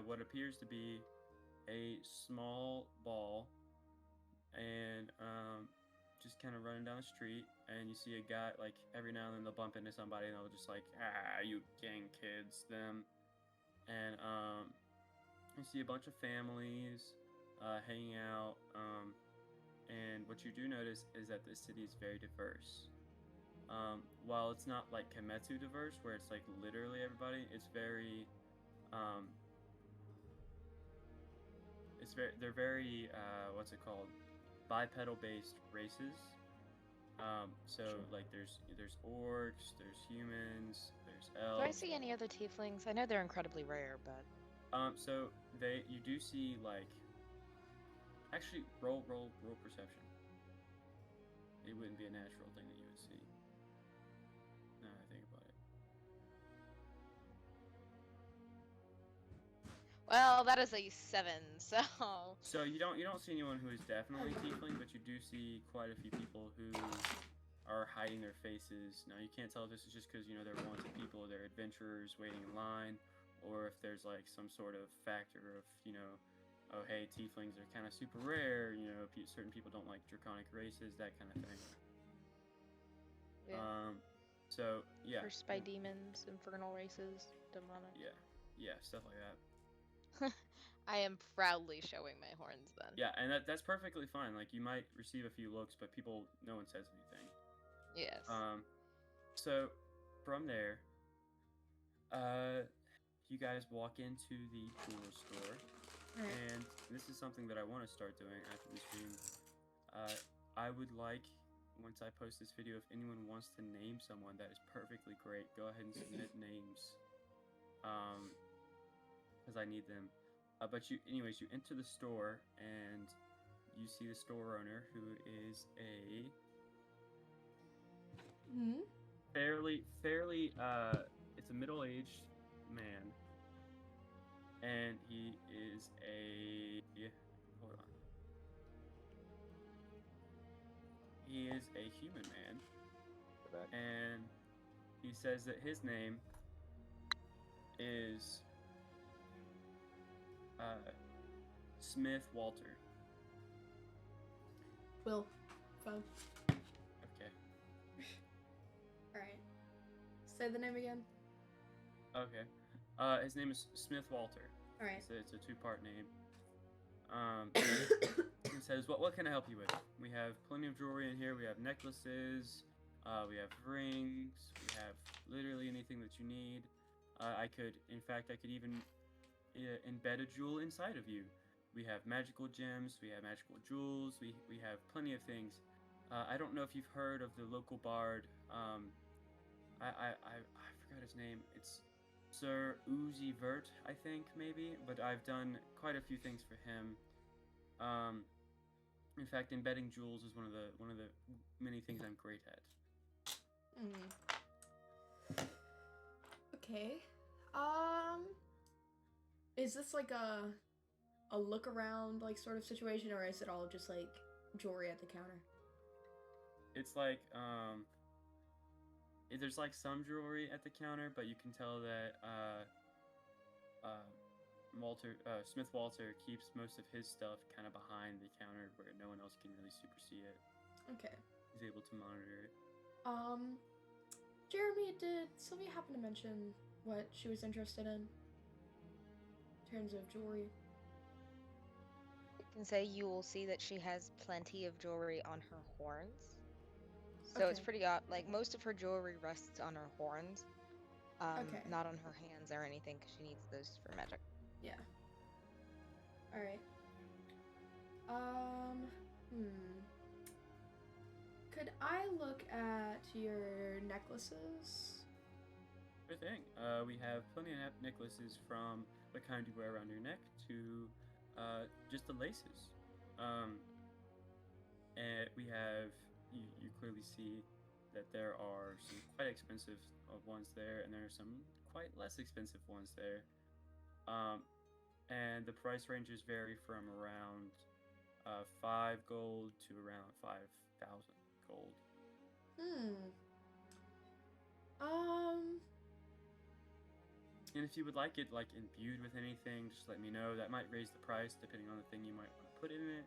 what appears to be a small ball, and just kind of running down the street. And you see a guy, like, every now and then they'll bump into somebody and they'll just like, you gang kids, them. And you see a bunch of families hanging out. And what you do notice is that this city is very diverse. While it's not like Kemetsu diverse, where it's like literally everybody, it's very, they're very, what's it called? Bipedal based races. So Sure. like there's orcs, there's humans, there's Do elves. I see any other tieflings? I know they're incredibly rare, but So you do see like, actually roll perception. It wouldn't be a natural thing that you would see. Now that I think about it. well, that is a 7. So So you don't see anyone who is definitely tiefling, but you do see quite a few people who are hiding their faces. Now you can't tell if this is just because they're wanted people, or they're adventurers waiting in line, or if there's like some sort of factor of oh hey, tieflings are kind of super rare. You know, certain people don't like draconic races, that kind of thing. Yeah. So yeah. Cursed by demons, infernal races, demonic. Yeah, stuff like that. I am proudly showing my horns then. Yeah, and that's perfectly fine. Like, you might receive a few looks, but no one says anything. Yes. So from there, you guys walk into the jewelry store, and this is something that I want to start doing after the stream. I would like, once I post this video, if anyone wants to name someone, that is perfectly great. Go ahead and submit names, because I need them. But you enter the store, and you see the store owner, who is a fairly, it's a middle-aged man, and he is hold on. He is a human man, and he says that his name is Smith Walter. Will. Phone. Okay. Alright. Say the name again. Okay. His name is Smith Walter. Alright. It's a two-part name. He says, what can I help you with? We have plenty of jewelry in here. We have necklaces. We have rings. We have literally anything that you need. I could even embed a jewel inside of you. We have magical gems. We have magical jewels. We have plenty of things. I don't know if you've heard of the local bard. I forgot his name. It's Sir Uzi Vert, I think, maybe. But I've done quite a few things for him. In fact, embedding jewels is one of the many things I'm great at. Okay. Is this like a look around like sort of situation, or is it all just like jewelry at the counter? It's like there's like some jewelry at the counter, but you can tell that Smith Walter keeps most of his stuff kind of behind the counter where no one else can really super see it. Okay. He's able to monitor it. Jeremy, did Sylvia happen to mention what she was interested in terms of jewelry? I can say you will see that she has plenty of jewelry on her horns. So it's Okay. pretty like most of her jewelry rests on her horns, Okay. not on her hands or anything, because she needs those for magic. Yeah. All right. Could I look at your necklaces? Sure thing. We have plenty of necklaces from the kind you wear around your neck to just the laces. And we have, you clearly see that there are some quite expensive ones there, and there are some quite less expensive ones there. And the price ranges vary from around 5 gold to around 5,000 gold. And if you would like it like imbued with anything, just let me know. That might raise the price depending on the thing you might want to put in it.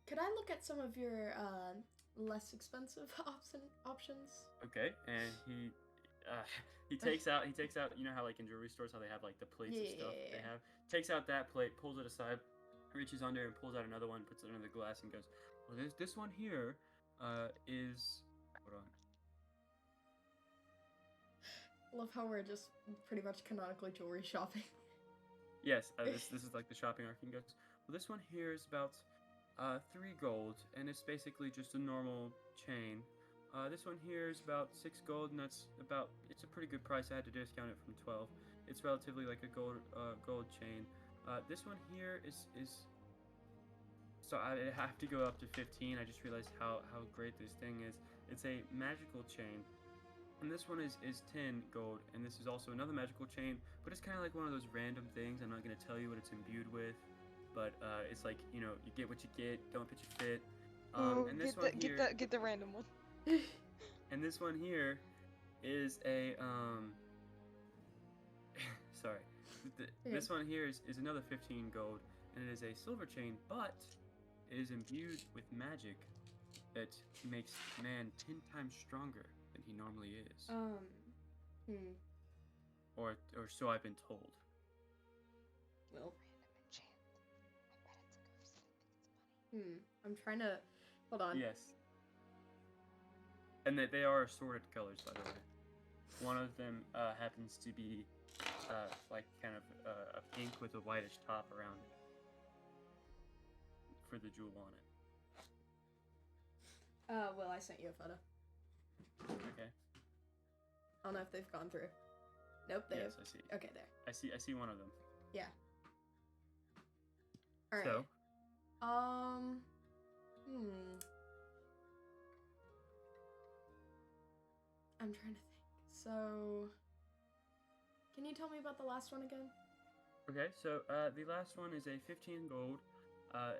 Could I look at some of your less expensive options? Okay, and he takes out, you know how like in jewelry stores how they have like the plates and stuff they have? Takes out that plate, pulls it aside, reaches under and pulls out another one, puts it under the glass and goes, well, this one here is, hold on. Love how we're just pretty much canonically jewelry shopping. Yes, this is like the shopping arc. And goes, well, this one here is about 3 gold, and it's basically just a normal chain. This one here is about 6 gold, and it's a pretty good price. I had to discount it from 12. It's relatively like a gold chain. This one here is so I have to go up to 15. I just realized how great this thing is. It's a magical chain. And this one is 10 gold, and this is also another magical chain, but it's kind of like one of those random things. I'm not going to tell you what it's imbued with, but it's like, you know, you get what you get, don't pitch a fit. And this one here, get the random one. and this one here is a Sorry. This one here is another 15 gold, and it is a silver chain, but it is imbued with magic that makes man 10 times stronger than he normally is. Or so I've been told. Well, Random enchant. I bet it's a ghost. I think it's funny. I'm trying to hold on. Yes. And they are assorted colors, by the way. One of them happens to be like kind of a pink with a whitish top around it for the jewel on it. Well, I sent you a photo. Okay. I don't know if they've gone through. Nope, they Yes, have. I see. Okay, there. I see one of them. Yeah. All right. So, I'm trying to think. So, can you tell me about the last one again? okay, so the last one is a 15 gold.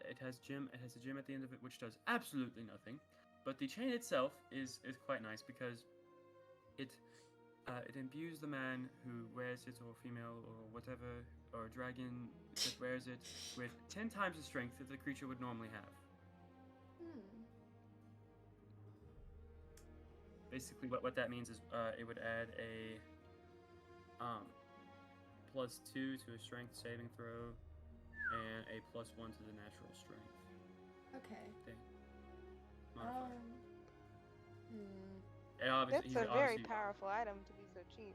It has a gem at the end of it, which does absolutely nothing. But the chain itself is quite nice because it imbues the man who wears it, or female, or whatever, or dragon that wears it, with 10 times the strength that the creature would normally have. Basically, what that means is it would add a +2 to a strength saving throw, and a +1 to the natural strength Okay. modifier. And obviously, That's a very obviously, powerful item to be so cheap.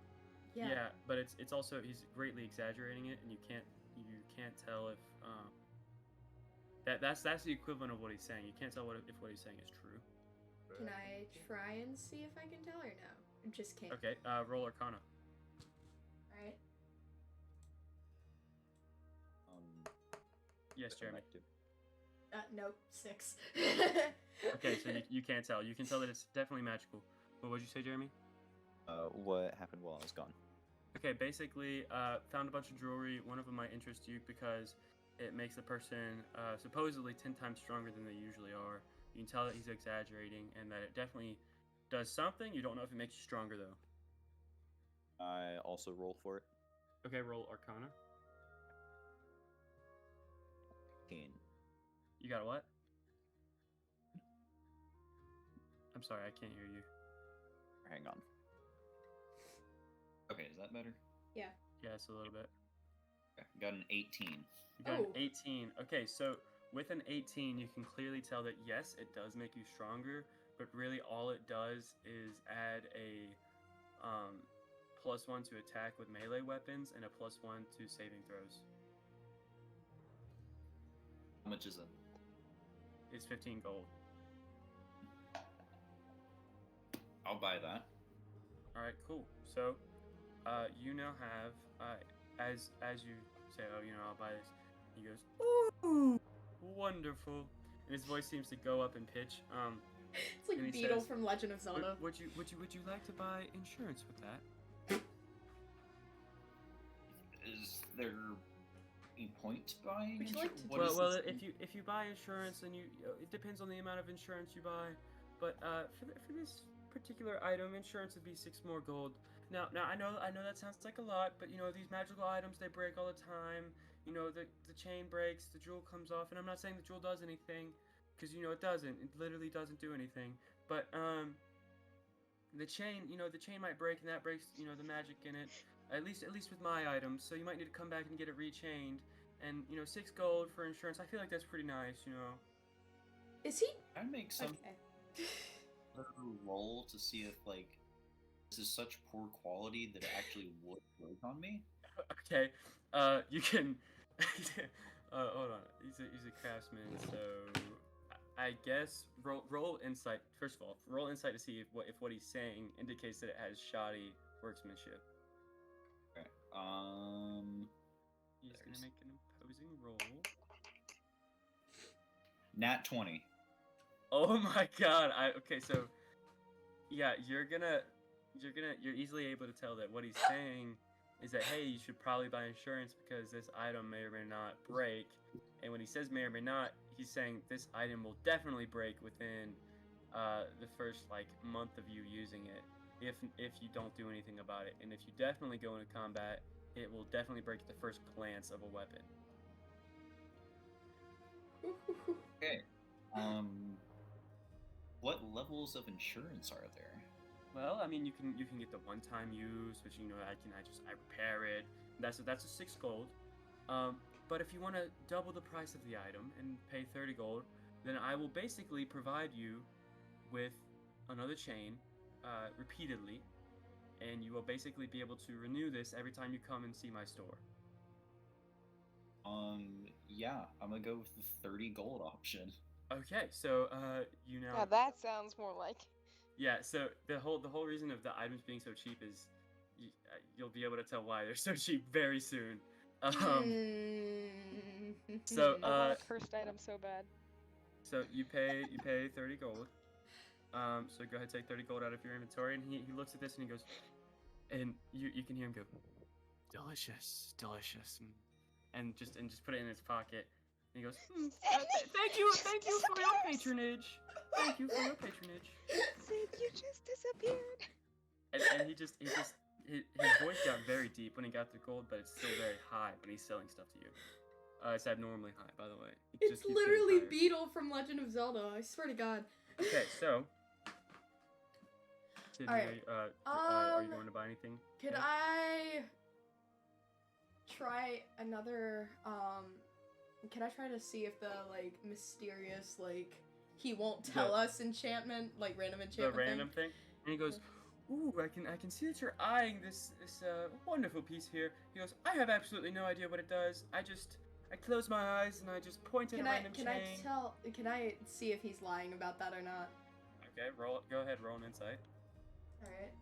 Yeah. but it's also, he's greatly exaggerating it, and you can't tell if that's the equivalent of what he's saying. You can't tell if what he's saying is true. Can I try and see if I can tell or no? I just can't. Okay, roll Arcana. Alright. Yes, Jeremy. Nope, 6. Okay, so you can't tell. You can tell that it's definitely magical. What would you say, Jeremy? What happened while I was gone? Okay, basically, found a bunch of jewelry. One of them might interest you because it makes the person supposedly 10 times stronger than they usually are. You can tell that he's exaggerating and that it definitely does something. You don't know if it makes you stronger, though. I also roll for it. Okay, roll Arcana. 15. You got a what? I'm sorry, I can't hear you. Hang on. Okay, is that better? Yes, a little bit. Okay, got an 18. You got Oh. an 18. Okay, so with an 18, you can clearly tell that yes, it does make you stronger, but really all it does is add a +1 to attack with melee weapons and a +1 to saving throws. How much is it? It's 15 gold. I'll buy that. All right, cool. So, you now have, as you say, oh, I'll buy this. He goes, ooh, wonderful, and his voice seems to go up in pitch. It's like And he Beetle says, from Legend of Zelda. Would you like to buy insurance with that? Is there a point to buying? Would you like to- What is Well, this? if you buy insurance, then it depends on the amount of insurance you buy. But for this particular item, insurance would be 6 more gold. Now I know that sounds like a lot, but these magical items, they break all the time. The chain breaks, the jewel comes off, and I'm not saying the jewel does anything, because it doesn't. It literally doesn't do anything. But the chain might break, and that breaks the magic in it. At least with my items. So you might need to come back and get it rechained. And 6 gold for insurance, I feel like that's pretty nice. Is he? I'd make some Okay. roll to see if this is such poor quality that it actually would work on me. Okay, you can. Hold on. He's a craftsman, so I guess roll insight. First of all, roll insight to see if what he's saying indicates that it has shoddy workmanship. Okay. He's gonna make an imposing roll. Nat 20. Oh my god! Okay, so yeah, you're easily able to tell that what he's saying is that, hey, you should probably buy insurance because this item may or may not break. And when he says may or may not, he's saying this item will definitely break within the first month of you using it, if you don't do anything about it. And if you definitely go into combat it will definitely break at the first glance of a weapon. Okay. What levels of insurance are there? Well, I mean, you can get the one-time use, which I repair it. That's a 6 gold. But if you want to double the price of the item and pay 30 gold, then I will basically provide you with another chain, repeatedly, and you will basically be able to renew this every time you come and see my store. Yeah, I'm gonna go with the 30 gold option. Okay, so you now. Yeah, that sounds more like. Yeah, so the whole reason of the items being so cheap is you'll be able to tell why they're so cheap very soon. So I want a cursed item so bad. so you pay 30 gold. So go ahead, take 30 gold out of your inventory, and he looks at this and he goes, and you can hear him go, delicious, and just put it in his pocket. And he goes, thank you for your patronage. Thank you for your patronage. Sid, you just disappeared. And his voice got very deep when he got the gold, but it's still very high when he's selling stuff to you. It's abnormally high, by the way. It It's just keeps getting literally higher. Beetle from Legend of Zelda. I swear to God. Okay, so. Sydney, Alright, are you going to buy anything? Could Yeah. I try another, can I try to see if the, like, mysterious, like, he won't tell us enchantment, like, random enchantment The random thing? And he goes, ooh, I can see that you're eyeing this wonderful piece here. He goes, I have absolutely no idea what it does. I close my eyes and I just point at a random chain. Can I see if he's lying about that or not? Okay, go ahead, roll an insight. Alright.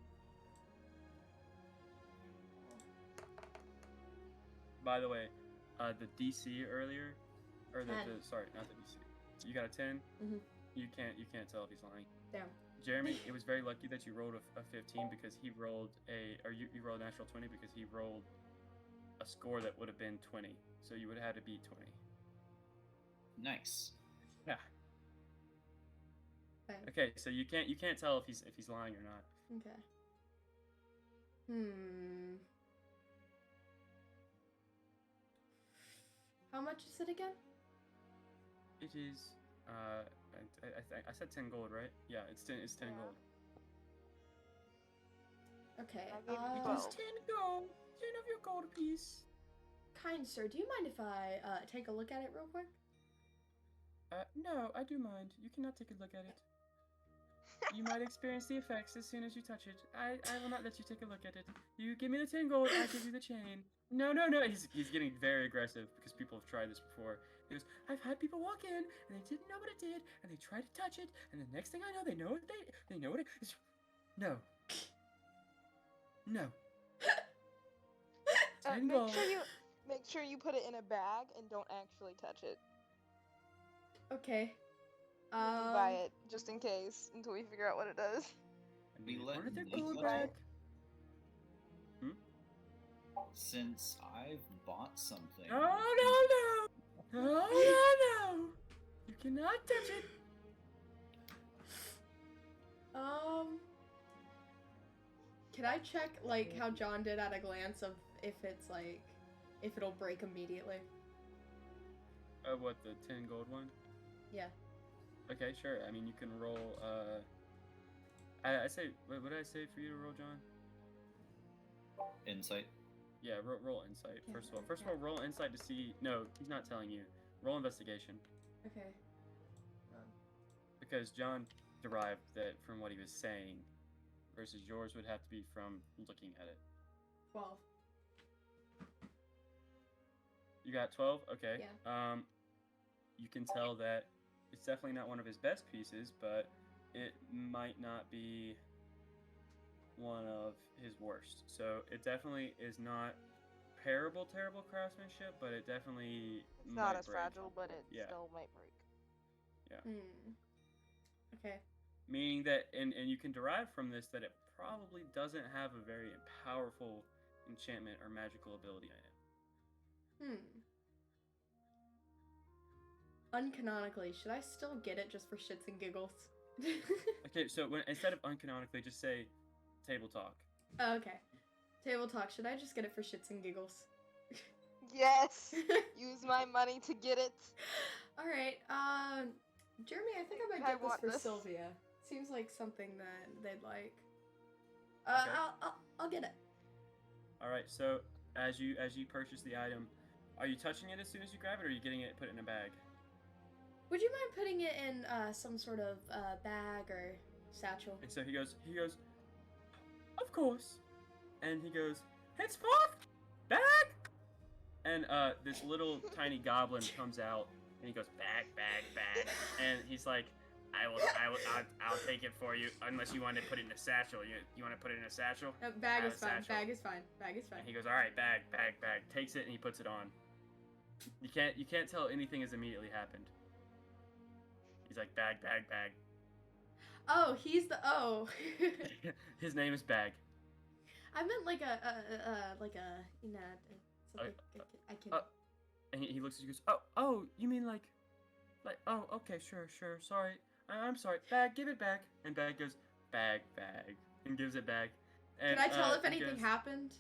By the way, the DC earlier, or the 10. sorry, not the DC. You got a 10. Mhm. You can't tell if he's lying. Damn. Jeremy, it was very lucky that you rolled a 15 because he rolled you rolled a natural 20 because he rolled a score that would have been 20. So you would have had to beat 20. Nice. Yeah. Okay, so you can't tell if he's lying or not. Okay. How much is it again? It is I said 10 gold, right? Yeah, it's 10 Yeah. gold. Okay. I'll give you It Wow. is 10 gold. 10 of your gold piece. Kind sir, do you mind if I take a look at it real quick? No, I do mind. You cannot take a look at it. You might experience the effects as soon as you touch it. I will not let you take a look at it. You give me the 10 gold, I'll give you the chain. No. He's getting very aggressive because people have tried this before. He goes, I've had people walk in and they didn't know what it did and they tried to touch it and the next thing I know they know what it is. No. 10 gold. Make sure you put it in a bag and don't actually touch it. Okay. You can buy it just in case until we figure out what it does. We let What are the Nick gold know. back? Since I've bought something. No. You cannot touch it. Can I check, like, how John did at a glance of if it's, like, if it'll break immediately? What, the 10 gold one? Yeah. Okay, sure. I mean, you can roll, I say, what did I say for you to roll, John? Insight. Yeah, roll insight, first of all. Okay, First of all, roll insight to see, no, he's not telling you. Roll investigation. Okay. Because John derived that from what he was saying, versus yours would have to be from looking at it. 12. You got 12? Okay. Yeah. You can tell that it's definitely not one of his best pieces, but it might not be one of his worst. So it definitely is not terrible craftsmanship, but it definitely It's might not as break. fragile, but it Yeah. still might break. Okay. Meaning that, and you can derive from this that it probably doesn't have a very powerful enchantment or magical ability in it. Uncanonically, should I still get it just for shits and giggles? Okay, so instead of uncanonically, just say table talk. Oh, okay. Table talk. Should I just get it for shits and giggles? Yes. Use my money to get it. All right. Jeremy, I think I might I get this want for this. Sylvia. Seems like something that they'd like. Okay. I'll get it. All right. So as you purchase the item, are you touching it as soon as you grab it, or are you getting it, put it in a bag? Would you mind putting it in some sort of bag or satchel? And so he goes, of course. And he goes, henceforth, bag. And this little tiny goblin comes out, and he goes, bag. And he's like, I'll take it for you, unless you want to put it in a satchel. You want to put it in a satchel? Bag Out is of fine. satchel. Bag is fine. Bag is fine. And he goes, all right, bag. Takes it and he puts it on. You can't tell anything has immediately happened. He's like, bag. Oh, he's the His name is Bag. I meant like a you know something I can. And he looks at you and goes, oh, you mean like, oh, okay, sure, sorry. I'm sorry. Bag, give it back. And Bag goes, bag, and gives it back. And, Can I tell if he anything goes, happened?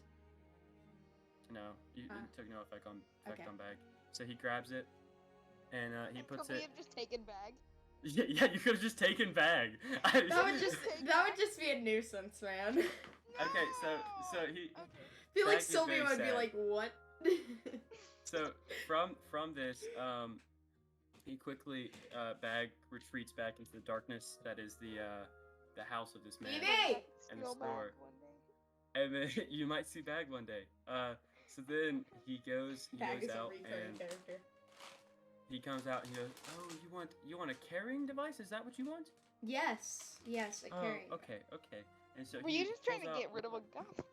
No, it took no effect on Okay. Bag. So he grabs it, and he puts Could we it. have just taken bag? Yeah, you could have just taken Bag. That would just be a nuisance, man. Okay, so he. I feel like Bag is Sylvia very would be sad. like, what? So from this, he quickly Bag retreats back into the darkness that is the house of this man. BB! And the Steal bag store. one day. And then you might see Bag one day. So then he goes Bag is a out recurring and character. he comes out and he goes, oh, you want a carrying device? Is that what you want? Yes, a carrying. Oh, okay. And so Were he you just trying to pulls get out- rid of a goblin?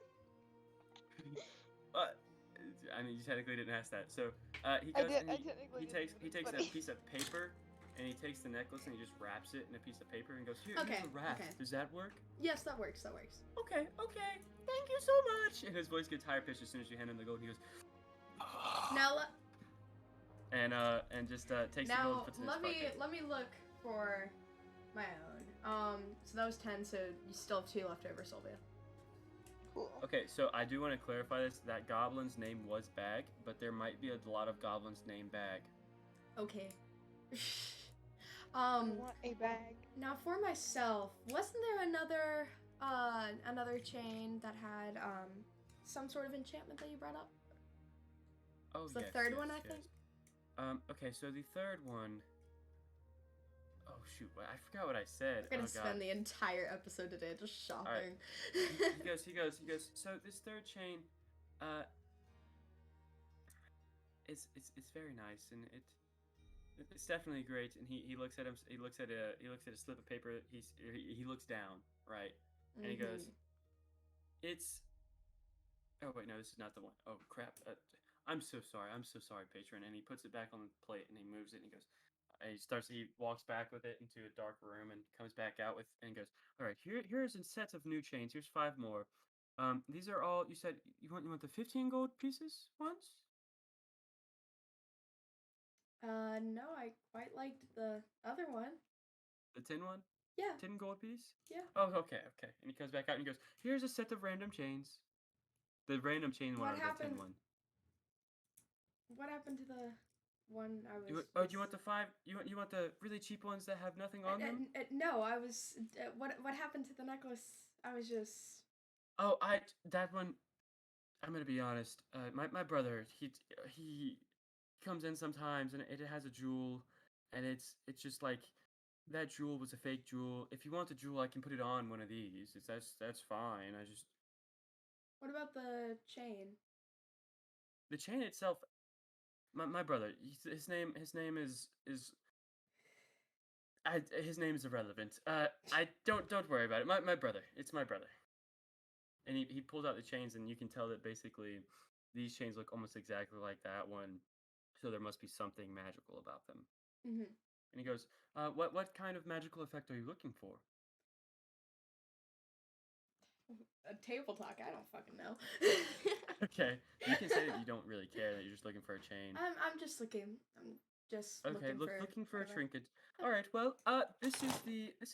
I mean, you technically didn't ask that. So he I goes did- and I technically he takes didn't, a but- piece of paper and he takes the necklace and he just wraps it in a piece of paper and goes, here's Okay, a wrap. okay. Does that work? Yes, that works. Okay. Thank you so much. And his voice gets higher pitched as soon as you hand him the gold. He goes, Now, and just takes the gold and puts it in his pocket. let me look for my own. So that was 10. So you still have 2 left over, Sylvia. Cool. Okay, so I do want to clarify this. That goblin's name was Bag, but there might be a lot of goblins named Bag. Okay. I want a bag. Now for myself, wasn't there another chain that had some sort of enchantment that you brought up? Oh, It's the yes, third yes, one, I yes. think. Okay, so the third one. Oh shoot, I forgot what I said. We're gonna Oh, God. spend the entire episode today just shopping. he goes. So this third chain, it's very nice and it's definitely great. And he looks at him. He looks at a slip of paper. He looks down, right, and he goes, Mhm. it's. Oh wait, no, this is not the one. Oh crap! I'm so sorry, patron. And he puts it back on the plate and he moves it and he goes. He walks back with it into a dark room and comes back out with and goes, all right, here's a set of new chains. Here's 5 more. These are all. You said you want the 15 gold pieces ones. No, I quite liked the other one. The 10 one. Yeah. 10 gold piece. Yeah. Oh, okay. And he comes back out and he goes, here's a set of random chains. The random chain one What or the 10 happened- one. What happened to the one I was? Do you want the 5? You want the really cheap ones that have nothing on them? No, I was. What happened to the necklace? I was just. Oh, that one. I'm gonna be honest. My brother, he comes in sometimes, and it has a jewel, and it's just like that jewel was a fake jewel. If you want the jewel, I can put it on one of these. That's fine. What about the chain? The chain itself. My brother, his name is his name is irrelevant. I don't worry about it. My brother, it's my brother. And he pulls out the chains, and you can tell that basically these chains look almost exactly like that one, so there must be something magical about them. Mm-hmm. And he goes, what kind of magical effect are you looking for? A table talk. I don't fucking know. Okay, you can say that you don't really care, that you're just looking for a chain. I'm just looking. Just Okay, looking for a trinket. All right. Well, this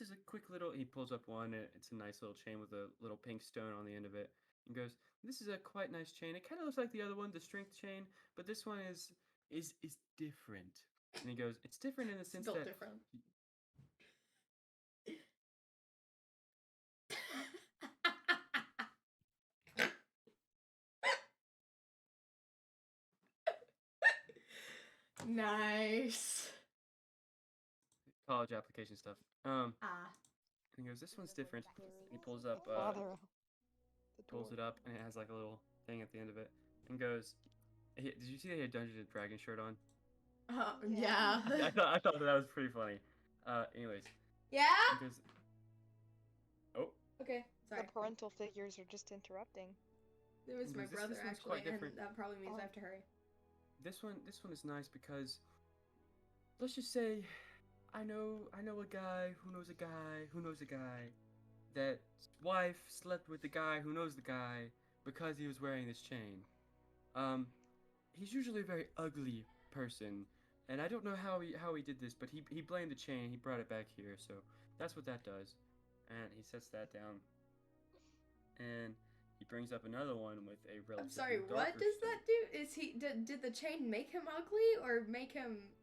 is a quick little. He pulls up one. It's a nice little chain with a little pink stone on the end of it, and goes, "This is a quite nice chain. It kind of looks like the other one, the strength chain, but this one is different." And he goes, "It's different in the sense Built that different. Nice. college application stuff." Ah. And he goes, "This one's different." And he pulls up, Father. pulls it up, and it has like a little thing at the end of it, and goes, "Did you see that he had Dungeons and Dragons shirt on?" Yeah. I thought that was pretty funny. Anyways, Yeah? he goes, "Oh, Okay, sorry. The parental figures are just interrupting. It was my This- brother this one's actually, quite and different. that probably means Oh. I have to hurry. this one is nice because let's just say I know a guy who knows a guy who knows a guy that wife slept with the guy who knows the guy because he was wearing this chain. He's usually a very ugly person, and I don't know how he did this, but he blamed the chain. He brought it back here, so that's what that does." And he sets that down, and he brings up another one with a relatively I'm sorry, what darker does stone. that do? Is he did the chain make him ugly or make him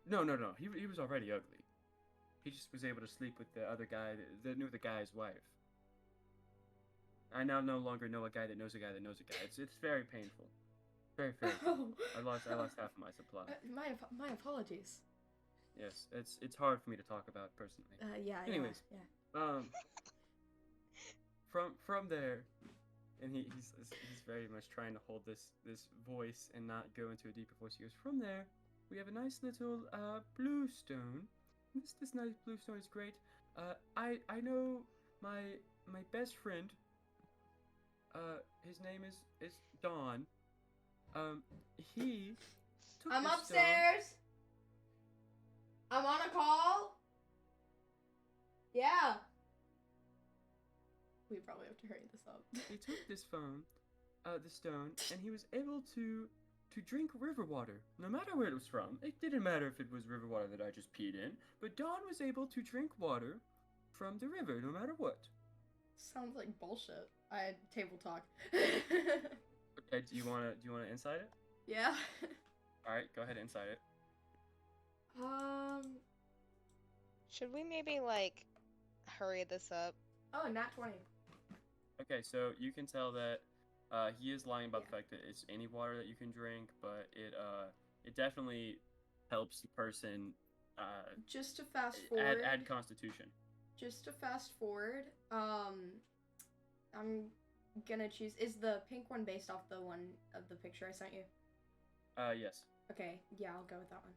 No. He was already ugly. He just was able to sleep with the other guy that knew the guy's wife. I now no longer know a guy that knows a guy that knows a guy. It's very painful. Very painful. I lost half of my supply. My apologies. Yes, it's hard for me to talk about personally. Yeah. Anyways. Yeah. From there, and he's very much trying to hold this voice and not go into a deeper voice. He goes, "From there, we have a nice little blue stone. This nice blue stone is great. I know my best friend. His name is Don. He took I'm this upstairs. I'm on a call. Yeah. We probably have to hurry this up. He took this the stone, and he was able to drink river water, no matter where it was from. It didn't matter if it was river water that I just peed in, but Don was able to drink water from the river, no matter what." Sounds like bullshit. I had table talk. Okay, do you wanna insight it? Yeah. All right, go ahead, insight it. Should we maybe, like, hurry this up? Oh, nat 20. Okay, so you can tell that he is lying about Yeah. the fact that it's any water that you can drink, but it definitely helps the person Just to fast forward. add constitution. Just to fast forward. I'm gonna choose. Is the pink one based off the one of the picture I sent you? Yes. Okay, yeah, I'll go with that one.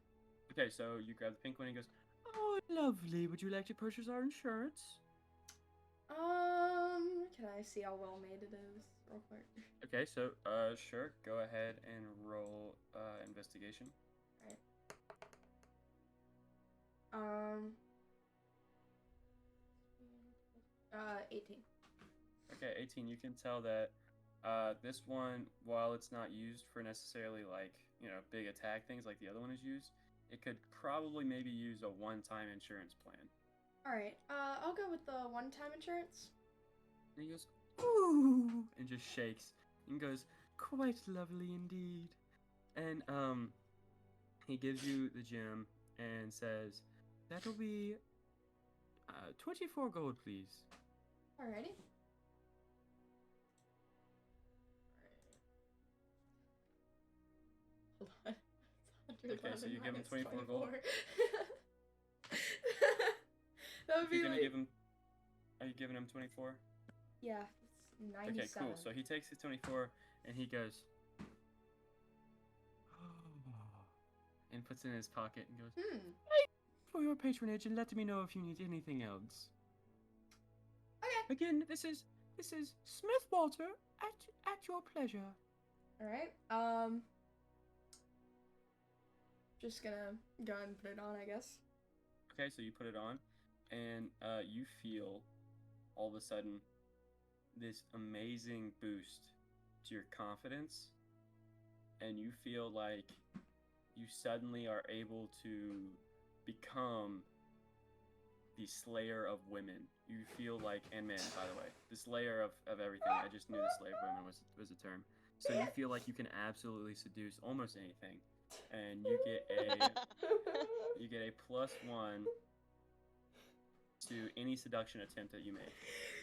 Okay, so you grab the pink one and he goes, "Oh, lovely. Would you like to purchase our insurance?" Can I see how well made it is real quick? Okay, so sure, go ahead and roll investigation. Alright. 18. Okay, 18. You can tell that this one, while it's not used for necessarily like, big attack things like the other one is used, it could probably maybe use a one-time insurance plan. Alright, I'll go with the one-time insurance. And he goes, "Ooh," and just shakes and goes, "Quite lovely indeed." And he gives you the gem and says, "That'll be 24 gold, please." Alrighty. Hold on. It's Okay, so you give him 24 gold? 24. That would If be you're gonna like... give him, are you giving him 24? Yeah, it's 97. Okay, cool. So he takes his 24 and he goes, "Oh," and puts it in his pocket and goes, "For your patronage, and let me know if you need anything else." Okay. Again, this is Smith Walter at your pleasure. Alright, just gonna go ahead and put it on, I guess. Okay, so you put it on, and you feel all of a sudden this amazing boost to your confidence, and you feel like you suddenly are able to become the slayer of women. You feel like, and men, by the way, the slayer of everything. I just knew the slayer of women was a term. So you feel like you can absolutely seduce almost anything, and you get a +1 to any seduction attempt that you make.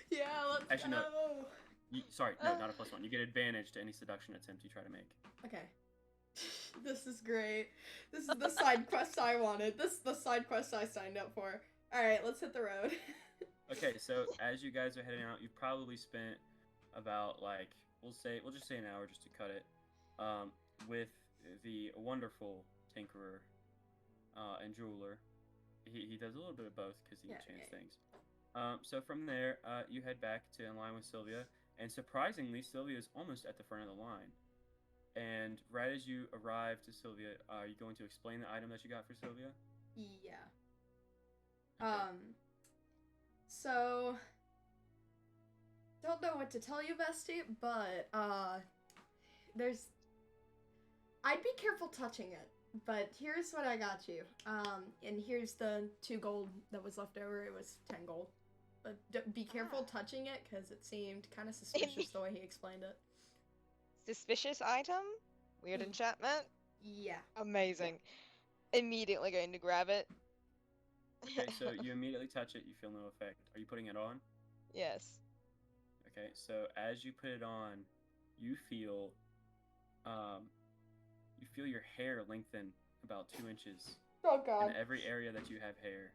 Yeah, let's Actually, go. no. Sorry, no, not a +1. You get advantage to any seduction attempt you try to make. Okay. This is great. This is the side quest I wanted. This is the side quest I signed up for. Alright, let's hit the road. Okay, so as you guys are heading out, you've probably spent about like we'll just say an hour just to cut it, with the wonderful tinkerer and jeweler. He does a little bit of both because he enchants things. So from there, you head back to in line with Sylvia, and surprisingly, Sylvia is almost at the front of the line. And right as you arrive to Sylvia, are you going to explain the item that you got for Sylvia? Yeah. Okay. So don't know what to tell you, bestie, but I'd be careful touching it. But here's what I got you. And here's the 2 gold that was left over. It was 10 gold. But be careful touching it, because it seemed kind of suspicious the way he explained it. Suspicious item? Weird enchantment? Yeah. Amazing. Immediately going to grab it. Okay, so you immediately touch it, you feel no effect. Are you putting it on? Yes. Okay, so as you put it on, you feel your hair lengthen about 2 inches Oh god. in every area that you have hair.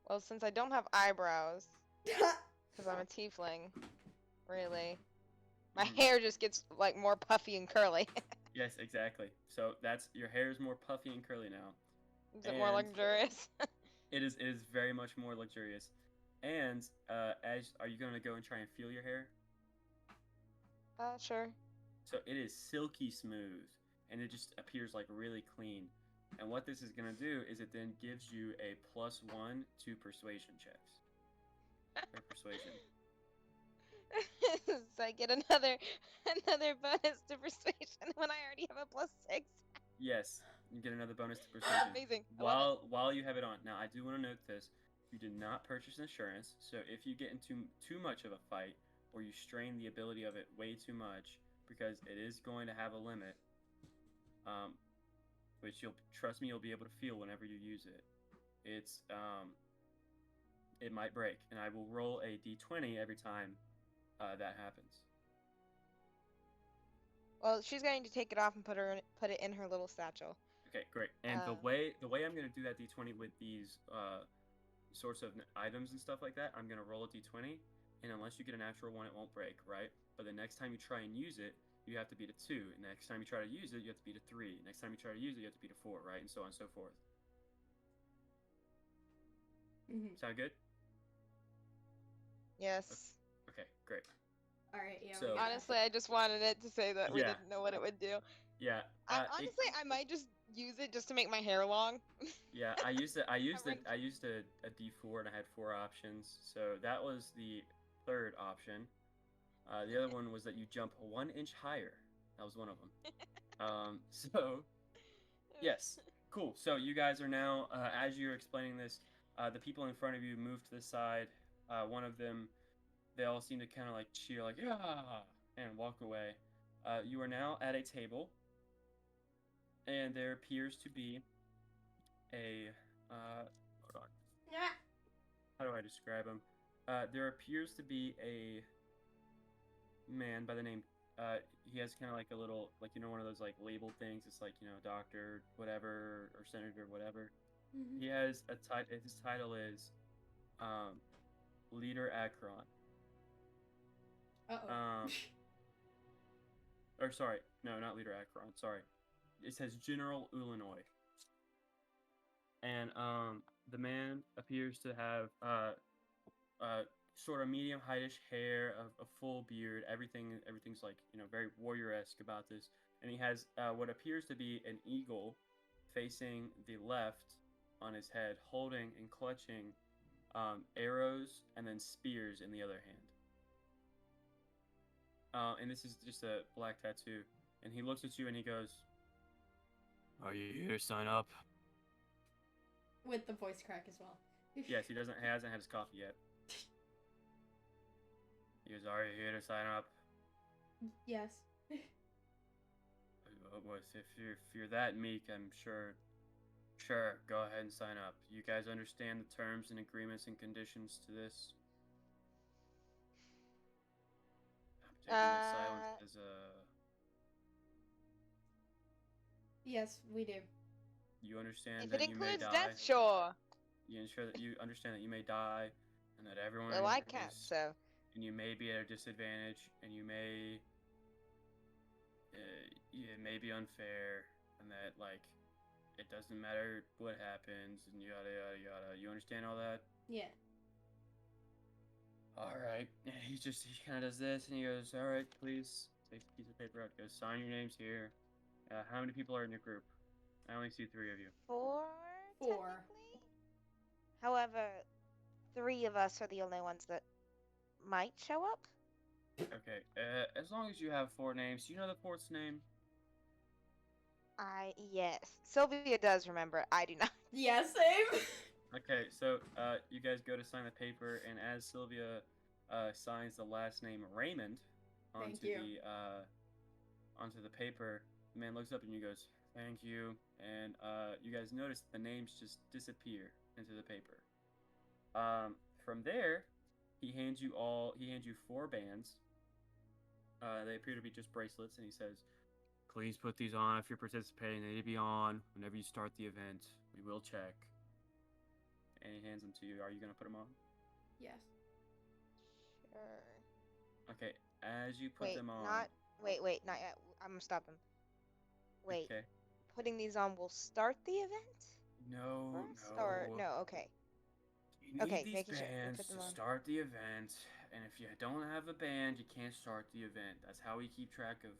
Well, since I don't have eyebrows, because I'm a tiefling, really, my hair just gets, like, more puffy and curly. Yes, exactly. So that's your hair is more puffy and curly now. Is it more And luxurious? It is very much more luxurious. And are you gonna go and try and feel your hair? Sure. So it is silky smooth, and it just appears like really clean. And what this is gonna do is it then gives you a +1 to persuasion checks. Or persuasion. So I get another bonus to persuasion when I already have a +6. Yes, you get another bonus to persuasion. Amazing. I love it. While you have it on. Now I do want to note this: you did not purchase insurance, so if you get into too much of a fight or you strain the ability of it way too much, because it is going to have a limit, which trust me, you'll be able to feel whenever you use it. It might break, and I will roll a d20 every time that happens. Well, she's going to take it off and put it in her little satchel. Okay, great. And the way I'm gonna do that d20 with these sorts of items and stuff like that, I'm gonna roll a d20, and unless you get a natural 1, it won't break, right? But the next time you try and use it, you have to beat a 2. And the next time you try to use it, you have to beat a 3. Next time you try to use it, you have to beat a 4, right? And so on and so forth. Mm-hmm. Sound good? Yes. Okay, great. Alright, yeah. So- Honestly, I just wanted it to say that we Yeah. didn't know what it would do. Yeah. Honestly, I might just use it just to make my hair long. Yeah, I used a D4 and I had 4 options. So that was the 3rd option. The other one was that you jump 1 inch higher. That was one of them. So yes, cool. So you guys are now, as you're explaining this, the people in front of you move to the side. One of them, they all seem to kind of like cheer, like yeah, and walk away. You are now at a table, and there appears to be a hold on. Yeah. How do I describe him? There appears to be a man by the name. He has kind of like a little, like, you know, one of those like label things. It's like, you know, doctor, whatever, or senator, whatever. Mm-hmm. He has a title. His title is Leader Akron. Uh-oh. Or sorry, no, not Leader Akron. Sorry, it says General Illinois. And the man appears to have sort of medium heightish hair, a full beard. Everything's like, you know, very warrior-esque about this. And he has what appears to be an eagle facing the left on his head, holding and clutching arrows and then spears in the other hand. And this is just a black tattoo. And he looks at you and he goes, Are you here to sign up? With the voice crack as well. Yes, he hasn't had his coffee yet. He goes, are you here to sign up? Yes. If you're that meek, I'm sure. Sure, go ahead and sign up. You guys understand the terms and agreements and conditions to this? I'm taking the silence as a. Yes, we do. You understand If that it you may includes die. death, sure. You ensure that you understand that you may die, and that everyone Well, I can't, is, so. and you may be at a disadvantage, and you may, it may be unfair, and that like, it doesn't matter what happens, and yada yada yada. You understand all that? Yeah. All right. And he kind of does this, and he goes, "All right, please take a piece of paper out. Goes, sign your names here. How many people are in your group? I only see 3 of you. 4, Four. technically. However, 3 of us are the only ones that might show up. Okay. As long as you have 4 names, do you know the 4th name? Yes. Sylvia does remember. I do not. Yeah, same. Okay, so you guys go to sign the paper, and as Sylvia signs the last name Raymond Thank onto you. onto the paper, the man looks up and you goes, "Thank you," and you guys notice the names just disappear into the paper. From there, he hands you 4 bands. They appear to be just bracelets, and he says, "Please put these on if you're participating. They need to be on whenever you start the event. We will check." And he hands them to you. Are you gonna put them on? Yes. Sure. Okay. As you put Wait, them on. not not yet. I'm gonna stop him. Wait, Okay. putting these on will start the event No, first, no. or no? Okay. You need Okay, these making sure. We bands put them to on. start the event, and if you don't have a band, you can't start the event. That's how we keep track of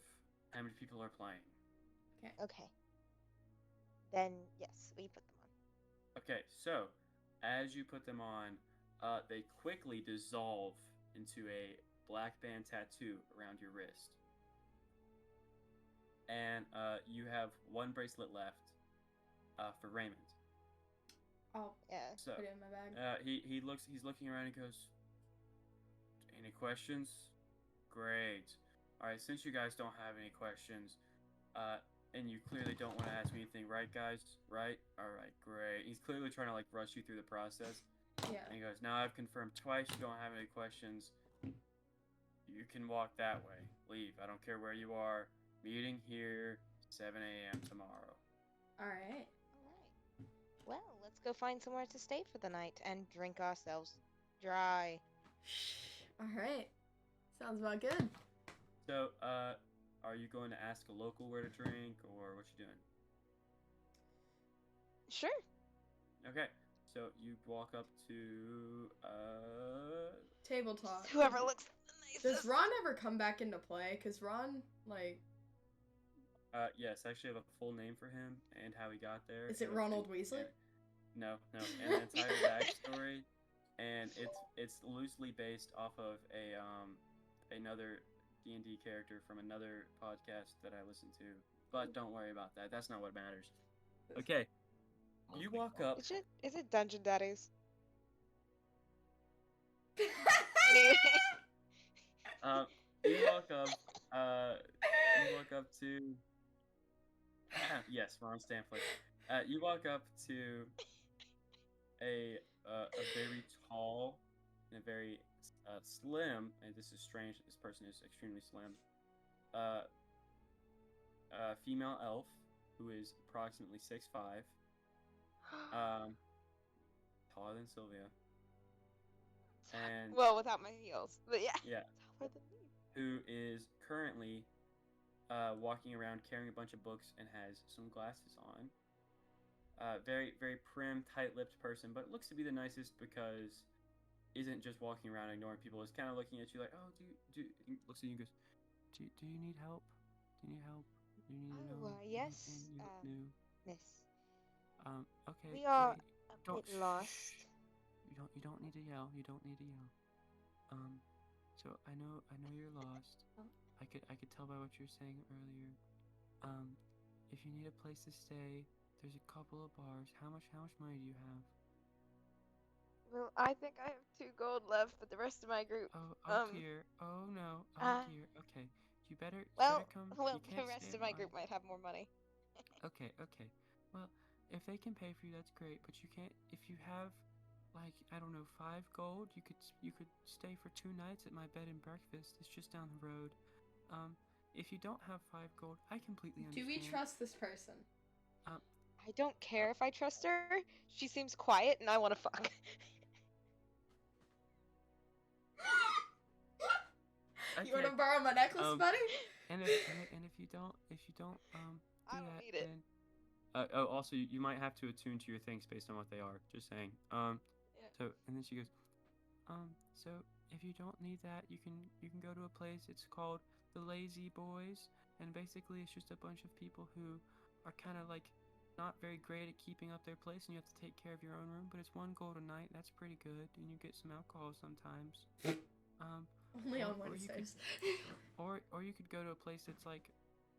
how many people are playing. Okay. Then yes, we put them on. Okay, so as you put them on, they quickly dissolve into a black band tattoo around your wrist. And you have 1 bracelet left for Raymond. I'll Yeah. So put it in my bag. he's looking around and goes, "Any questions? Great. All right, since you guys don't have any questions, and you clearly don't want to ask me anything, right, guys? Right? All right, great." He's clearly trying to like rush you through the process. Yeah. And he goes, "Now I've confirmed twice you don't have any questions. You can walk that way. Leave. I don't care where you are. Meeting here, 7 a.m. tomorrow." All right. Alright. Well, let's go find somewhere to stay for the night and drink ourselves dry. All right. Sounds about good. So, are you going to ask a local where to drink, or what you doing? Sure. Okay, so you walk up to, Table talk. Whoever looks the Does nicest. Ron ever come back into play? Cause Ron, like, yes, I actually have a full name for him and how he got there. is it Ronald Weasley? No, and the entire backstory, and it's loosely based off of another D&D character from another podcast that I listen to. But don't worry about that. That's not what matters. Okay, you walk up. Is it Dungeon Daddies? You walk up. You walk up to. Yes, Ron Stanford. You walk up to a very tall and a very slim, and this is strange. This person is extremely slim. Female elf who is approximately 6'5", taller than Sylvia, and Well, without my heels, but yeah. yeah, Taller than me. who is currently walking around carrying a bunch of books and has some glasses on. Very, very prim, tight-lipped person, but looks to be the nicest because isn't just walking around ignoring people. Is kind of looking at you like, "Oh, looks at you and goes, do you need help? Do you need help? Do you need to know? Yes, New? miss. Okay. We are great. a bit lost. Shh. You don't need to yell. You don't need to yell. So I know you're lost. Oh. I could tell by what you were saying earlier. if you need a place to stay, there's a couple of bars. How much money do you have? Well, I think I have 2 gold left, but the rest of my group. Oh dear. Oh no. Oh Uh, dear. Okay. You better well, come. well, You the can't rest stay of at my mine. group might have more money. Okay. Well, if they can pay for you, that's great. But you can't. If you have, like, I don't know, 5 gold, you could stay for 2 nights at my bed and breakfast. It's just down the road. If you don't have 5 gold, I completely Do understand. we trust this person? I don't care if I trust her. She seems quiet, and I want to fuck. Okay. You want to borrow my necklace, buddy? And if you don't I do don't that, need it. then also you might have to attune to your things based on what they are. Just saying. Yeah. So and then she goes, so if you don't need that, you can go to a place. It's called the Lazy Boys, and basically it's just a bunch of people who are kind of like not very great at keeping up their place, and you have to take care of your own room. But it's 1 gold a night. That's pretty good, and you get some alcohol sometimes. Only on or you could- Wednesdays. Or you could go to a place that's like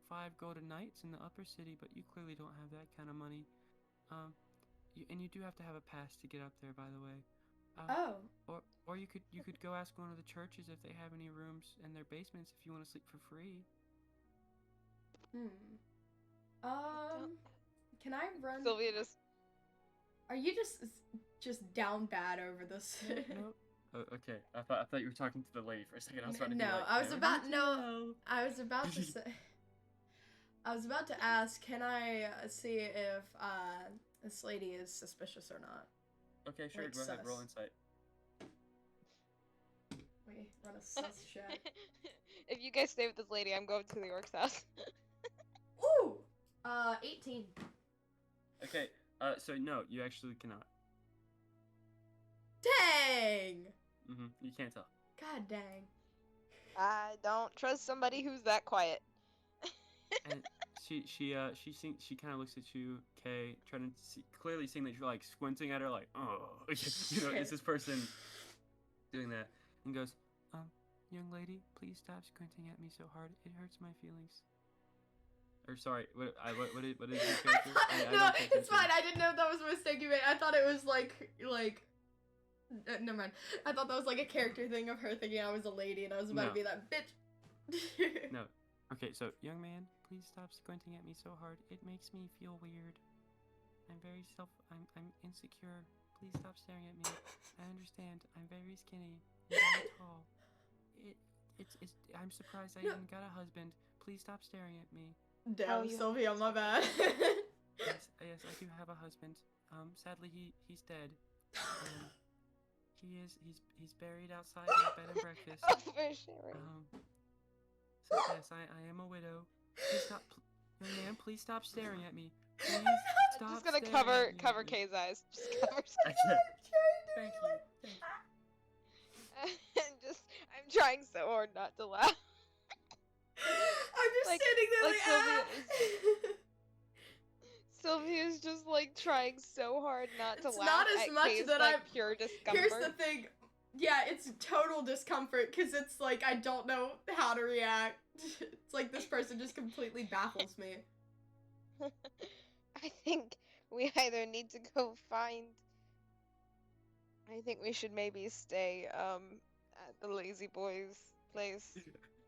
5 gold a nights in the upper city, but you clearly don't have that kind of money. And you do have to have a pass to get up there, by the way. Oh. Or you could go ask one of the churches if they have any rooms in their basements if you want to sleep for free. Can I run? Sylvia just. Are you just down bad over this? No. Oh, okay. I thought you were talking to the lady for a second. I was about to be No, like, I was "Never about mind, no. no." I was about to say. I was about to ask, can I see if this lady is suspicious or not? Okay, sure. Like Go ahead. Roll sus. insight. We run a sus check. If you guys stay with this lady, I'm going to the orc's house. Ooh! 18. Okay. So no, you actually cannot. Dang! You can't tell. God dang. I don't trust somebody who's that quiet. And she kind of looks at you, Kay, trying to clearly seeing that you're like squinting at her, like, oh, is this person doing that? And goes, young lady, please stop squinting at me so hard. It hurts my feelings. Or sorry, what is your character? No, don't pay it's attention. fine. I didn't know that was a mistake you made. I thought it was like. Never mind. I thought that was like a character thing of her thinking I was a lady and I was about No. to be that bitch. No. Okay, so young man, please stop squinting at me so hard. It makes me feel weird. I'm insecure. Please stop staring at me. I understand. I'm very skinny. I'm very tall. I'm surprised I No. even got a husband. Please stop staring at me. Damn, you- Sylvia, my bad. Yes, I do have a husband. Sadly he's dead. He's buried outside my bed and breakfast. Oh, for sure. So yes, I am a widow. Please stop, young man. Please stop staring at me. Please stop. I'm just gonna staring at me. cover Kay's eyes. Just cover. Okay. Thank you. I'm trying so hard not to laugh. I'm just Like- standing there like like, Sylvia's just like trying so hard not to It's laugh. not as at much Kay's, that like, I'm- pure discomfort. Here's the thing. Yeah, it's total discomfort because it's like I don't know how to react. It's like this person just completely baffles me. I think we either need to go find. I think we should maybe stay at the Lazy Boys place.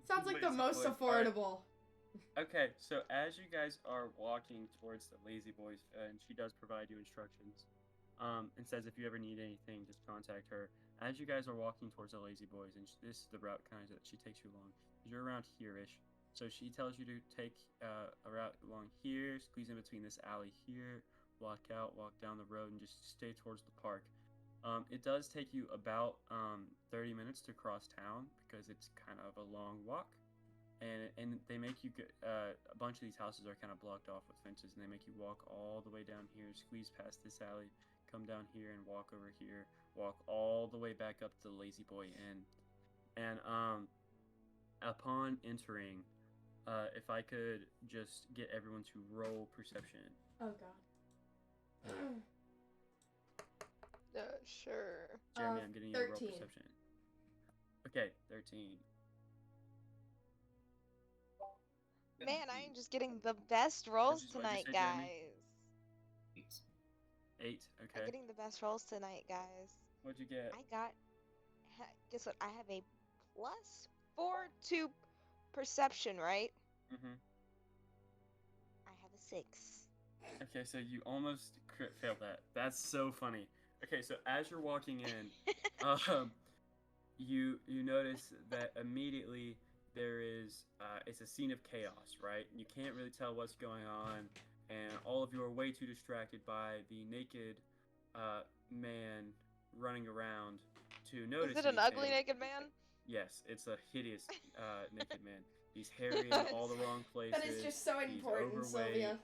Sounds like the Lazy most boy. Alright. affordable. Okay, so as you guys are walking towards the Lazy Boys, and she does provide you instructions, and says if you ever need anything, just contact her. As you guys are walking towards the Lazy Boys, and this is the route kind of that she takes you along. You're around here-ish, so she tells you to take a route along here, squeeze in between this alley here, walk out, walk down the road, and just stay towards the park. It does take you about 30 minutes to cross town because it's kind of a long walk. And they make you get a bunch of these houses are kind of blocked off with fences, and they make you walk all the way down here, squeeze past this alley, come down here and walk over here, walk all the way back up to the Lazy Boy Inn. And upon entering, if I could just get everyone to roll perception. Oh god. Sure. Jeremy, I'm getting you to roll 13. perception. Okay, 13. Man, I am just getting the best rolls What'd you tonight, say, Jamie? guys. 8. I'm Okay. getting the best rolls tonight, guys. What'd you get? I got. Guess what? I have a +4 to perception, right? Mm-hmm. I have a 6. Okay, so you almost crit failed that. That's so funny. Okay, so as you're walking in, you notice that immediately there is it's a scene of chaos, right? You can't really tell what's going on, and all of you are way too distracted by the naked man running around to notice. Is it an ugly anything. naked man? Yes, it's a hideous naked man. He's hairy in all the wrong places. That is just so He's important, overweight, Sylvia.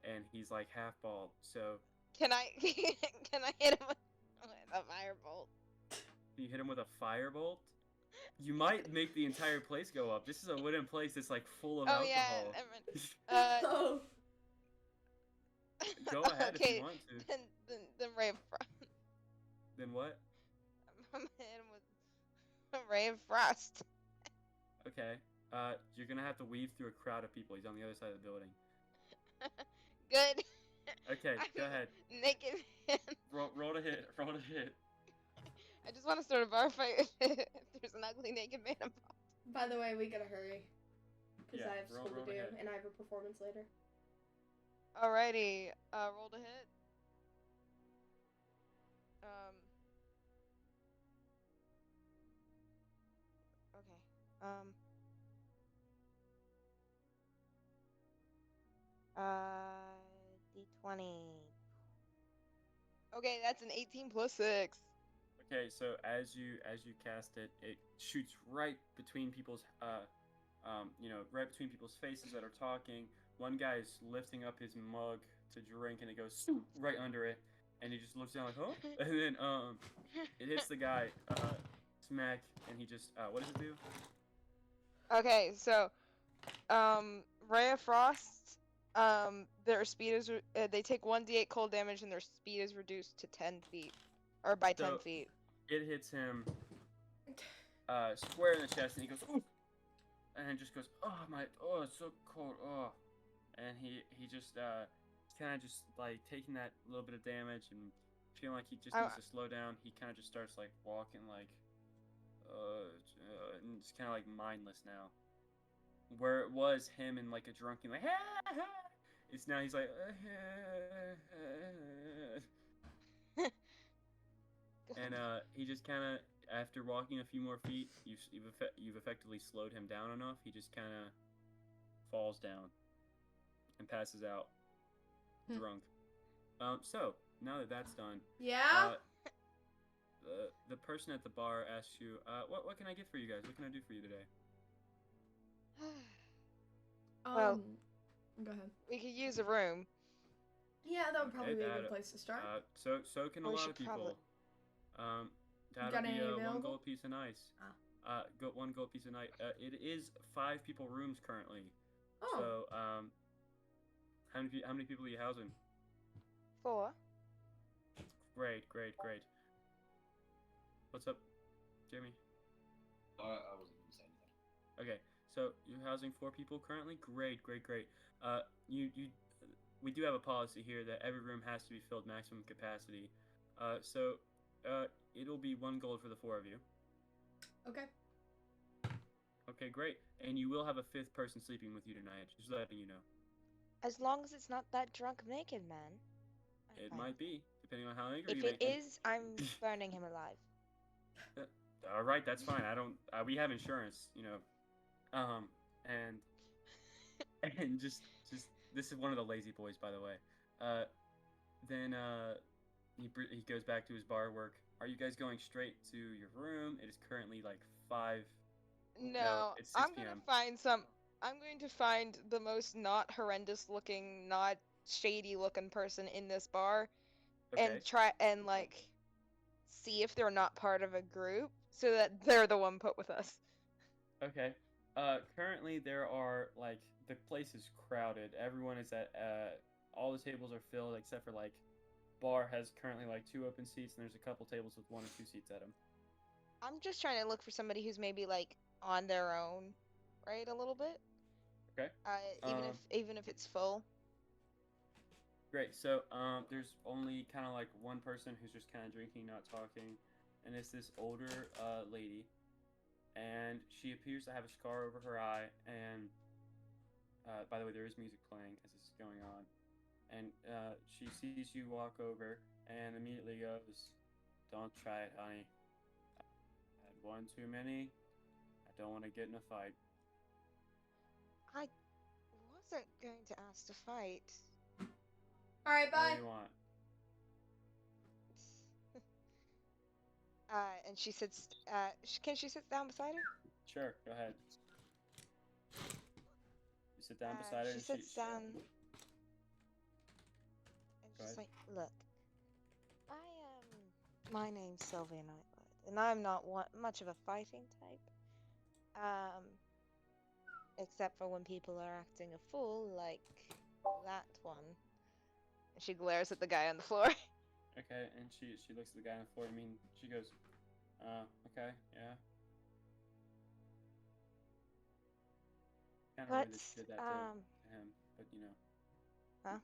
and he's like half bald. So Can I can I hit him with a firebolt? you hit him with a firebolt. You might make the entire place go up. This is a wooden place that's like full of Oh yeah, alcohol. never mind. Oh. Go ahead if okay, you want to. then Ray of Frost. Then what? I'm gonna hit him with a Ray of Frost. Okay. You're gonna have to weave through a crowd of people. He's on the other side of the building. Good. Okay, go ahead. Naked man. Roll to hit. Roll to hit. I just want to start a bar fight if there's an ugly naked man involved. By the way, we gotta hurry. Because Yeah, I have roll- school roll to do, ahead. and I have a performance later. Alrighty, roll to hit. Okay. D20. Okay, that's an 18 plus 6. Okay, so as you cast it, it shoots right between people's right between people's faces that are talking. One guy is lifting up his mug to drink, and it goes right under it, and he just looks down like, "Oh!" And then it hits the guy smack, and he just what does it do? Okay, so, Ray of Frost, their speed is, they take 1d8 cold damage and their speed is reduced to 10 feet. Or by 10 So- feet. It hits him square in the chest, and he goes, "Ooh!" And then just goes, "Oh, it's so cold, oh." And he just kind of just like taking that little bit of damage and feeling like he just needs to slow down. He kind of just starts like walking like and just kind of like mindless now. Where it was him in like a drunken like it's now he's like and he just kind of after walking a few more feet, you've effectively slowed him down enough. He just kind of falls down and passes out drunk. So now that that's done, Yeah? the person at the bar asks you, what can I get for you guys? What can I do for you today? Well- Go ahead. We could use a room. Yeah, that would probably Okay, be a that, good place to start. So can a We lot should of people. probably- That'll got be any 1 available? gold piece a night. Go 1 gold piece a night. It is 5 people rooms currently. Oh. So how many people are you housing? 4. Great. What's up, Jimmy? I wasn't going to say anything. Okay, so you're housing 4 people currently. Great. We do have a policy here that every room has to be filled maximum capacity. So it'll be 1 gold for the 4 of you. Okay. Okay, great. And you will have a 5th person sleeping with you tonight. Just letting you know. As long as it's not that drunk naked man. I'm It fine. might be, depending on how angry If you it make him. is, I'm burning him alive. All right, that's fine. I don't. We have insurance, you know. And just this is one of the lazy boys, by the way. Then he goes back to his bar work. Are you guys going straight to your room? It is currently like 5. No, it's 6 I'm gonna p.m. find some. I'm going to find the most not horrendous looking, not shady looking person in this bar, Okay. and try and like see if they're not part of a group, so that they're the one put with us. Okay. Currently there are like the place is crowded. Everyone is at all the tables are filled except for like bar has currently like 2 open seats, and there's a couple tables with 1 or 2 seats at them. I'm just trying to look for somebody who's maybe like on their own, right? A little bit, Okay. Even if it's full. Great. So there's only kind of like one person who's just kind of drinking, not talking, and it's this older lady, and she appears to have a scar over her eye. And by the way, there is music playing as this is going on, and she sees you walk over and immediately goes, "Don't try it, honey. I had one too many. I don't want to get in a fight." I wasn't going to ask to fight. All right, What bye. do you want? And she sits. Can she sit down beside her? Sure, go ahead. You sit down beside her She and sits down. And Go she's ahead. like, "Look, my name's Sylvia Nightblood, and I'm not much of a fighting type. Except for when people are acting a fool, like that one." And she glares at the guy on the floor. Okay, and she looks at the guy on the floor. I mean, she goes, okay, yeah. Kind of But, rude that she did that to him, but you know. Huh?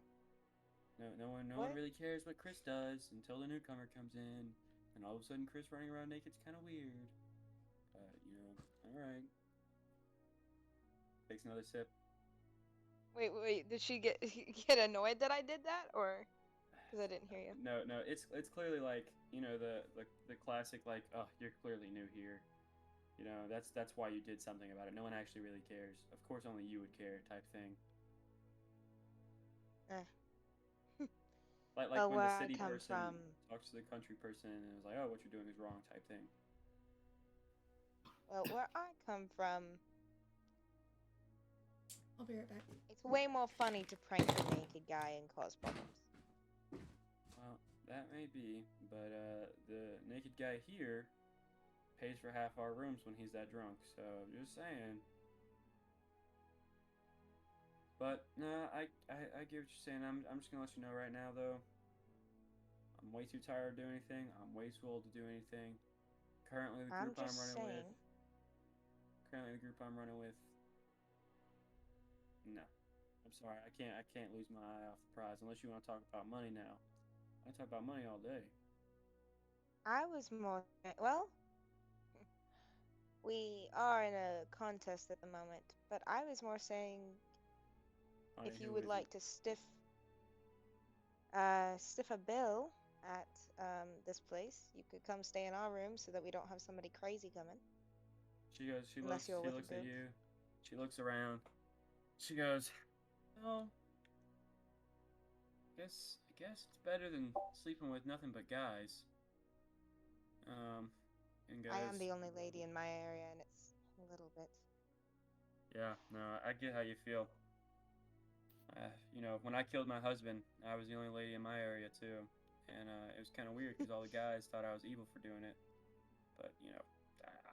No one What? really cares what Chris does until the newcomer comes in, and all of a sudden Chris running around naked's kind of weird. But you know, all right. Takes another sip. Wait, did she get get annoyed that I did that, or because I didn't hear you? No, it's clearly like, you know, the classic like, oh, you're clearly new here. You know, that's why you did something about it. No one actually really cares. Of course, only you would care, type thing. Like Well, when where the I city come person from, talks to the country person and is like, oh, what you're doing is wrong, type thing. well, where I come from, I'll be right back. it's way more funny to prank a naked guy and cause problems. Well, that may be, but the naked guy here pays for half our rooms when he's that drunk. So just saying. But no, I get what you're saying. I'm just gonna let you know right now though. I'm way too tired of doing anything. I'm way too old to do anything. Currently, the I'm group I'm just running saying. with. Currently, the group I'm running with. No, I'm sorry. I can't lose my eye off the prize unless you want to talk about money now. I talk about money all day. I was more well. We are in a contest at the moment, but I was more saying Honey, if you who would is like it? to stiff a bill at this place, you could come stay in our room so that we don't have somebody crazy coming. She goes. Unless you're She with a looks at group. you. She looks around. She goes, "Oh, I guess it's better than sleeping with nothing but guys." And goes, I am the only lady in my area, and it's a little bit. "Yeah, no, I get how you feel. You know, when I killed my husband, I was the only lady in my area too, and it was kind of weird because all the guys thought I was evil for doing it. But you know,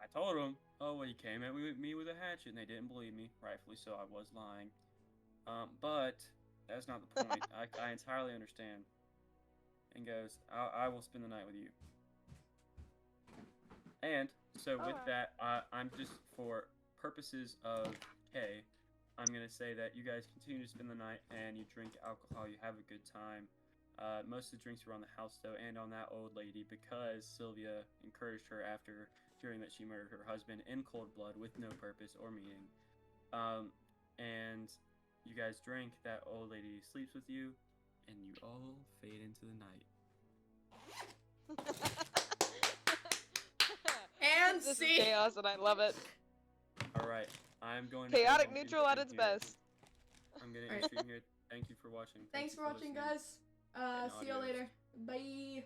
I told them, oh well, you came at me with a hatchet, and they didn't believe me. Rightfully so, I was lying. But that's not the point. I entirely understand." And goes, I will spend the night with you. And so with that, I'm just for purposes of K, I'm gonna say that you guys continue to spend the night and you drink alcohol, you have a good time. Most of the drinks were on the house though, and on that old lady because Sylvia encouraged her after hearing that she murdered her husband in cold blood with no purpose or meaning. And you guys drink. That old lady sleeps with you, and you all fade into the night. And This see. is chaos, and I love it. All right, I'm going to Chaotic end neutral at stream its here. best. I'm gonna Alright. end stream here. Thank you for watching. Thanks you for watching, listening. guys. And See you audios. later. Bye.